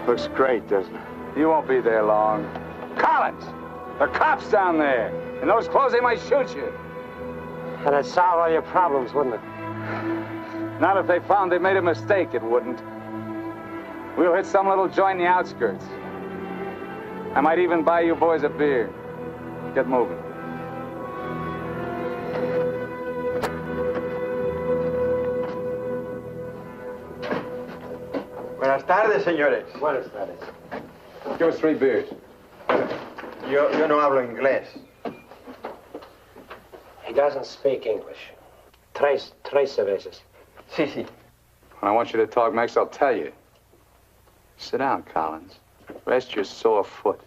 Looks great, doesn't it? You won't be there long. Collins! There are cops down there. In those clothes, they might shoot you. That'd solve all your problems, wouldn't it? Not if they found they made a mistake, it wouldn't. We'll hit some little joint in the outskirts. I might even buy you boys a beer. Get moving. Buenas tardes, señores. Buenas tardes. Give us 3 beers. Yo no hablo inglés. He doesn't speak English. Tres cervezas. Sí, sí. When I want you to talk, Max, I'll tell you. Sit down, Collins. Rest your sore foot.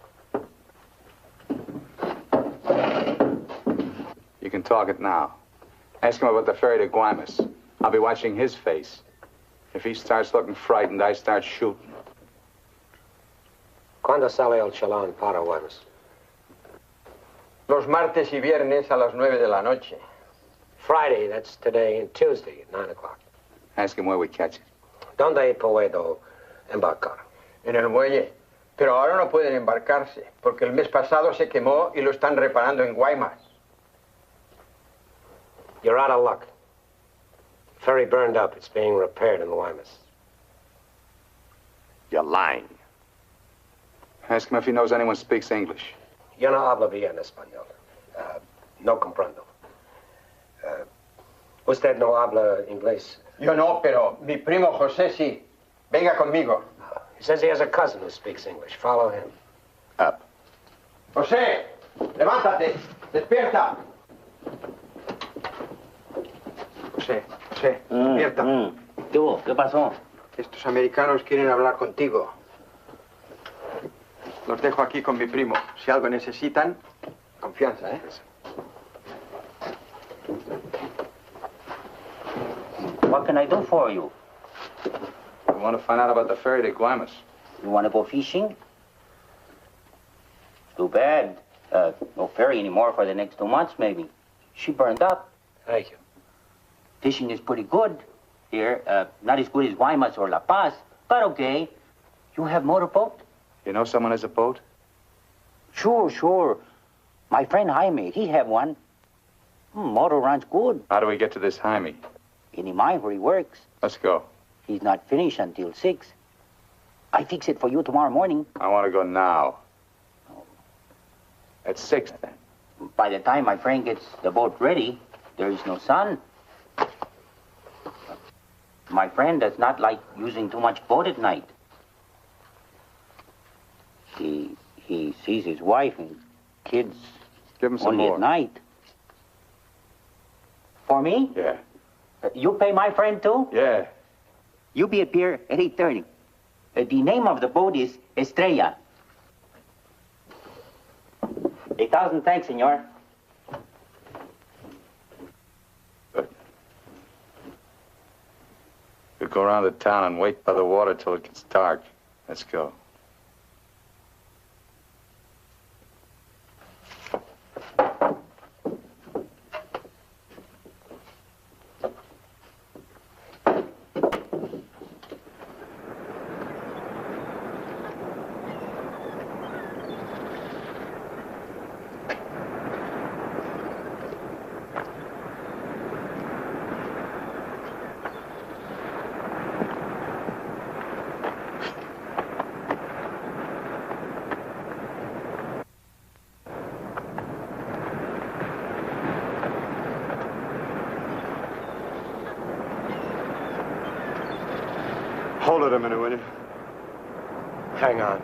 You can talk it now. Ask him about the ferry to Guaymas. I'll be watching his face. If he starts looking frightened, I start shooting. ¿Cuándo sale el chalán para Guaymas? Los martes y viernes a las 9 de la noche. Friday, that's today, and Tuesday at 9 o'clock. Ask him where we catch it. ¿Dónde puedo embarcar? En el muelle. Pero ahora no pueden embarcarse, porque el mes pasado se quemó y lo están reparando en Guaymas. You're out of luck. Ferry burned up. It's being repaired in Guaymas. You're lying. Ask him if he knows anyone speaks English. Yo no hablo bien español. No comprendo. Usted no habla inglés. Yo no, pero mi primo José sí. Venga conmigo. He says he has a cousin who speaks English. Follow him. Up. José, levántate. Despierta. José, despierta. ¿Qué pasó? Estos americanos quieren hablar contigo. Los dejo aquí con mi primo. Si algo necesitan, confianza, ¿eh? What can I do for you? I want to find out about the ferry to Guaymas. You want to go fishing? Too bad. No ferry anymore for the next 2 months, maybe. She burned up. Thank you. Fishing is pretty good here. Not as good as Guaymas or La Paz, but okay. You have motorboat? You know someone has a boat? Sure. My friend Jaime, he have one. Motor runs good. How do we get to this Jaime? In the mine where he works. Let's go. He's not finished until 6. I fix it for you tomorrow morning. I want to go now. At 6, then. By the time my friend gets the boat ready, there is no sun. My friend does not like using too much boat at night. He sees his wife and kids Give him some only more. at night. For me? Yeah. You pay my friend too? Yeah. You be at pier at 8:30. The name of the boat is Estrella. 1,000 thanks, senor. We'll go around the town and wait by the water till it gets dark. Let's go. Hold it a minute, will you? Hang on.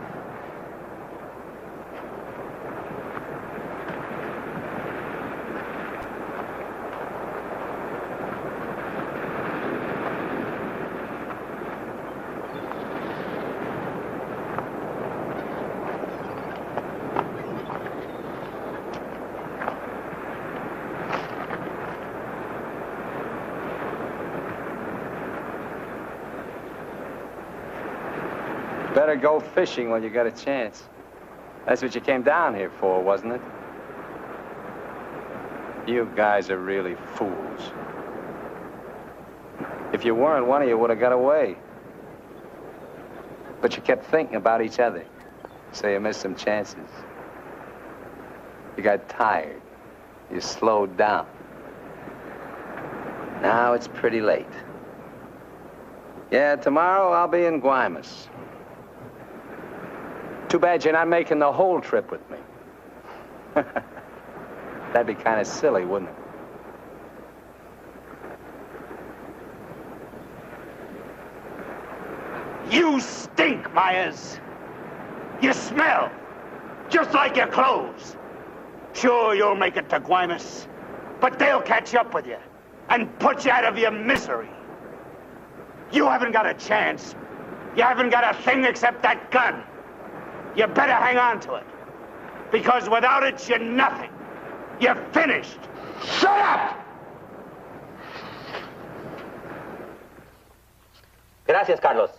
Better go fishing when you got a chance. That's what you came down here for, wasn't it? You guys are really fools. If you weren't, one of you would have got away. But you kept thinking about each other, so you missed some chances. You got tired. You slowed down. Now it's pretty late. Yeah, tomorrow I'll be in Guaymas. Too bad you're not making the whole trip with me. That'd be kind of silly, wouldn't it? You stink, Myers. You smell. Just like your clothes. Sure, you'll make it to Guaymas. But they'll catch up with you and put you out of your misery. You haven't got a chance. You haven't got a thing except that gun. You better hang on to it. Because without it, you're nothing. You're finished. Shut up! Gracias, Carlos.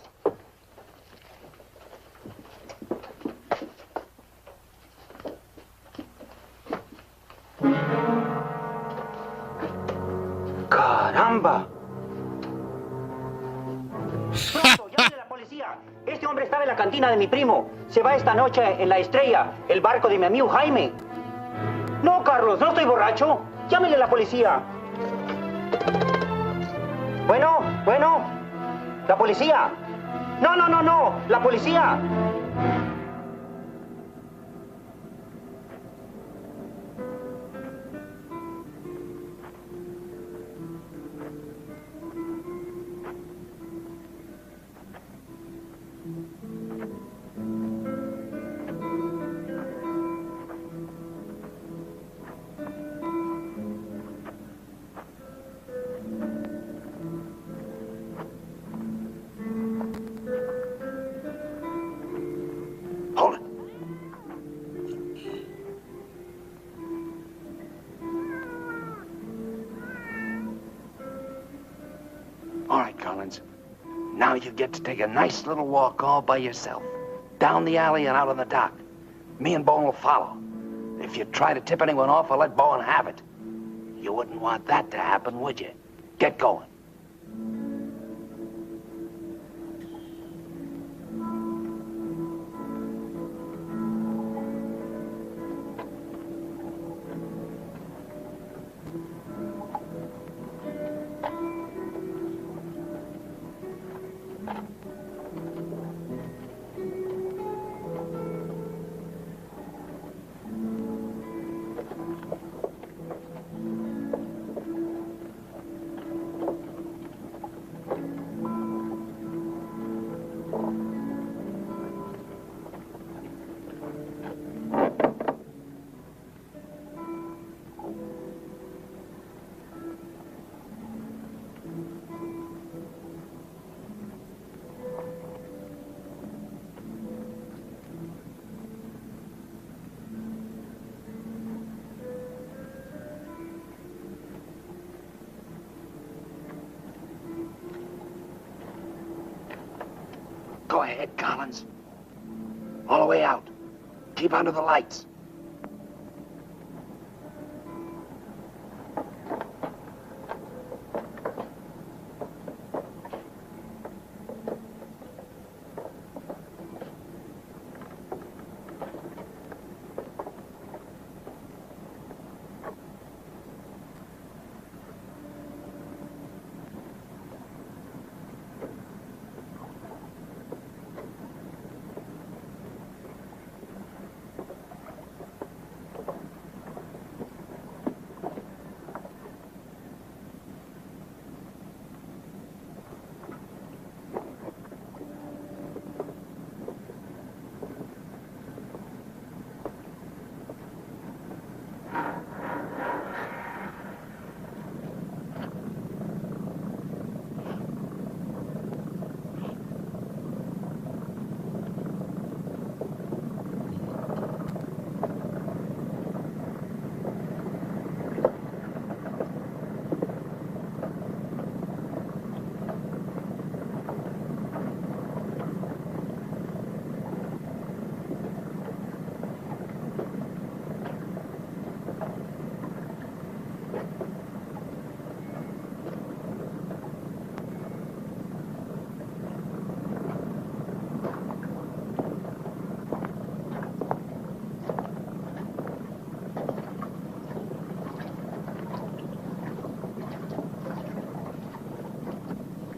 ¡Caramba! ¡Pronto, llame a la policía! Este hombre estaba en la cantina de mi primo. Se va esta noche en la Estrella, el barco de mi amigo Jaime. No, Carlos, no estoy borracho. Llámele a la policía. Bueno, la policía. No, la policía. All right, Collins. Now you get to take a nice little walk all by yourself. Down the alley and out on the dock. Me and Bowen will follow. If you try to tip anyone off, I'll let Bowen have it. You wouldn't want that to happen, would you? Get going. Go ahead, Collins. All the way out. Keep under the lights.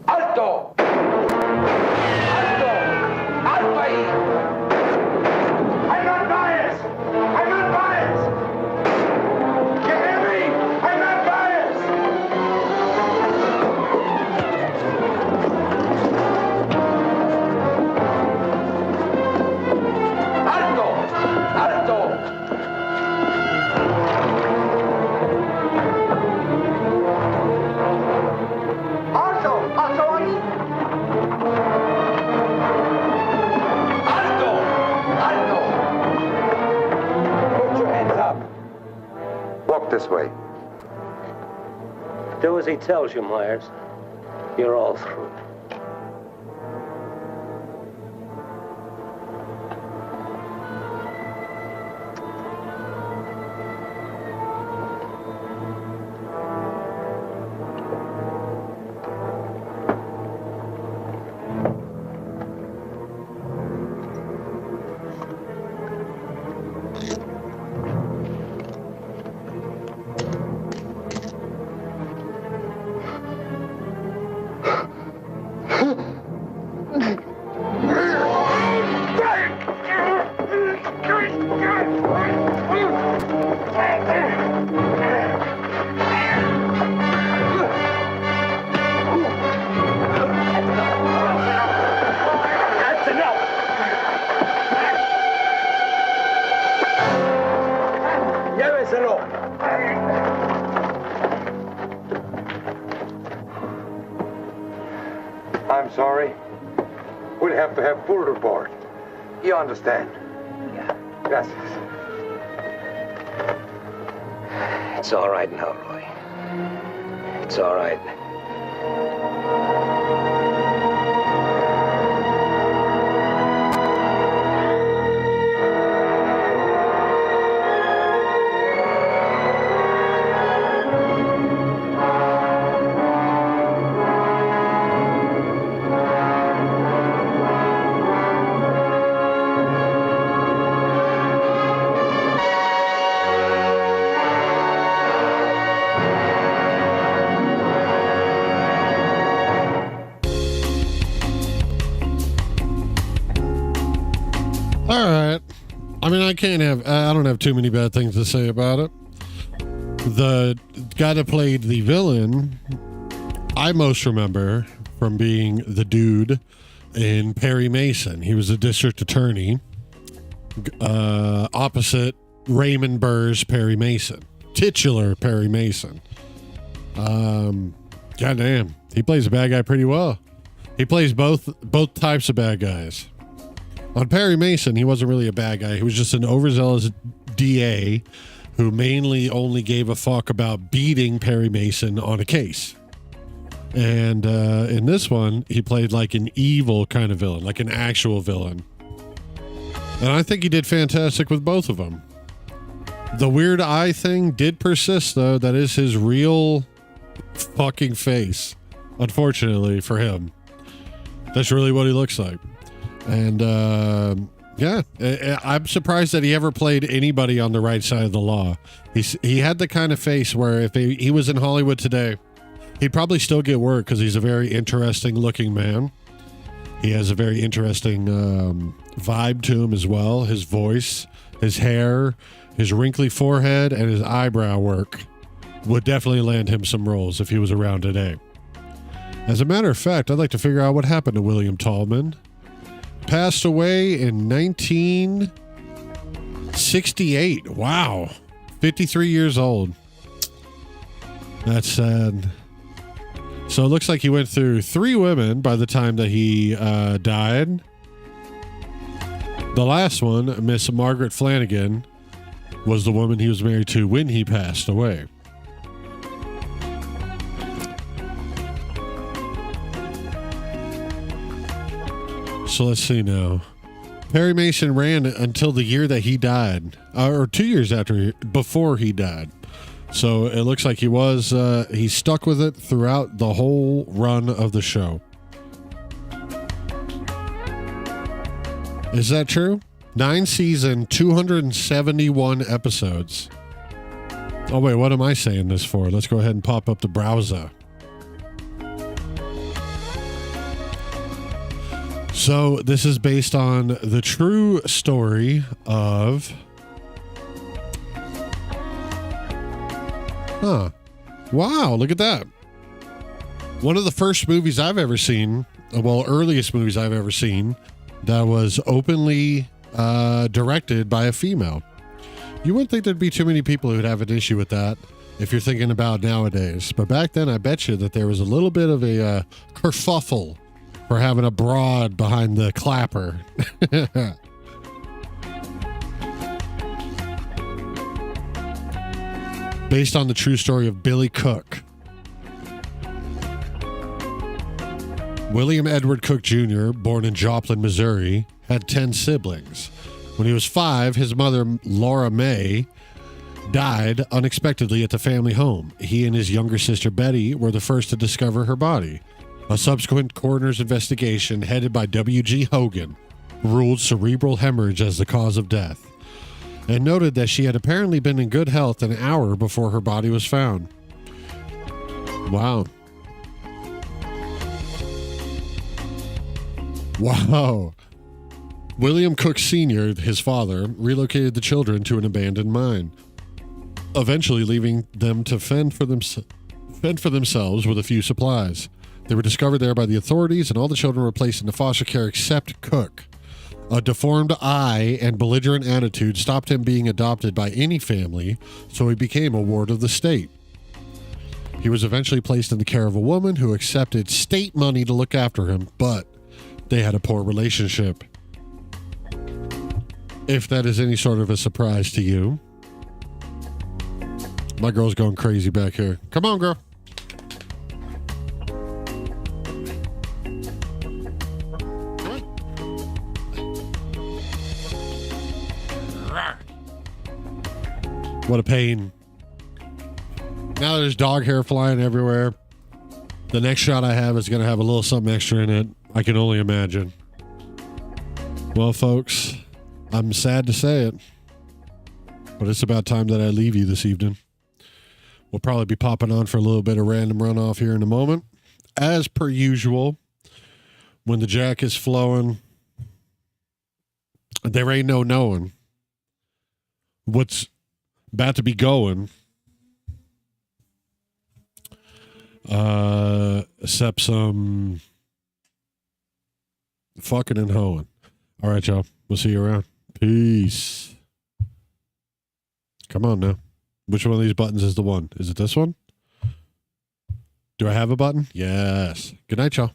¡Alto! ¡Alto! ¡Alto ahí! I'm not biased! I'm not biased! You hear me? I'm not biased! ¡Alto! ¡Alto! Alto! Alto ahí! ¡Alto! ¡Alto! Put your hands up. Walk this way. Do as he tells you, Myers. You're all through. That's enough! ¡Lléveselo! I'm sorry. We'll have to have full report. You understand? Yeah. Gracias. It's all right now, Roy. It's all right. All right. I mean, I don't have too many bad things to say about it. The guy that played the villain, I most remember from being the dude in Perry Mason. He was a district attorney, opposite Raymond Burr's Perry Mason, titular Perry Mason. Goddamn, he plays a bad guy pretty well. He plays both types of bad guys. On Perry Mason, he wasn't really a bad guy. He was just an overzealous DA who mainly only gave a fuck about beating Perry Mason on a case. And in this one, he played like an evil kind of villain, like an actual villain. And I think he did fantastic with both of them. The weird eye thing did persist, though. That is his real fucking face, unfortunately for him. That's really what he looks like. And yeah, I'm surprised that he ever played anybody on the right side of the law. He had the kind of face where if he was in Hollywood today, he'd probably still get work because he's a very interesting looking man. He has a very interesting vibe to him as well. His voice, his hair, his wrinkly forehead, and his eyebrow work would definitely land him some roles if he was around today. As a matter of fact, I'd like to figure out what happened to William Talman. Passed away in 1968. Wow. 53 years old. That's sad. So it looks like he went through 3 women by the time that he died. The last one, Miss Margaret Flanagan, was the woman he was married to when he passed away. So let's see now. Perry Mason ran until the year that he died, or 2 years before he died. So it looks like he stuck with it throughout the whole run of the show. Is that true? 9 season, 271 episodes. Oh wait, what am I saying this for? Let's go ahead and pop up the browser. So this is based on the true story of... Huh. Wow, look at that. One of the first movies I've ever seen, earliest movies I've ever seen, that was openly directed by a female. You wouldn't think there'd be too many people who'd have an issue with that if you're thinking about nowadays. But back then, I bet you that there was a little bit of a kerfuffle for having a broad behind the clapper. Based on the true story of Billy Cook. William Edward Cook Jr., born in Joplin, Missouri, had 10 siblings. When he was 5, his mother, Laura May, died unexpectedly at the family home. He and his younger sister, Betty, were the first to discover her body. A subsequent coroner's investigation, headed by W.G. Hogan, ruled cerebral hemorrhage as the cause of death, and noted that she had apparently been in good health an hour before her body was found. Wow. Wow. William Cook Sr., his father, relocated the children to an abandoned mine, eventually leaving them to fend for themselves with a few supplies. They were discovered there by the authorities, and all the children were placed into foster care except Cook. A deformed eye and belligerent attitude stopped him being adopted by any family, so he became a ward of the state. He was eventually placed in the care of a woman who accepted state money to look after him, but they had a poor relationship. If that is any sort of a surprise to you. My girl's going crazy back here. Come on, girl. What a pain. Now there's dog hair flying everywhere. The next shot I have is going to have a little something extra in it. I can only imagine. Well, folks, I'm sad to say it, but it's about time that I leave you this evening. We'll probably be popping on for a little bit of random runoff here in a moment. As per usual, when the jack is flowing, there ain't no knowing what's about to be going, except some fucking and hoeing. All right, y'all. We'll see you around. Peace. Come on now. Which one of these buttons is the one? Is it this one? Do I have a button? Yes. Good night, y'all.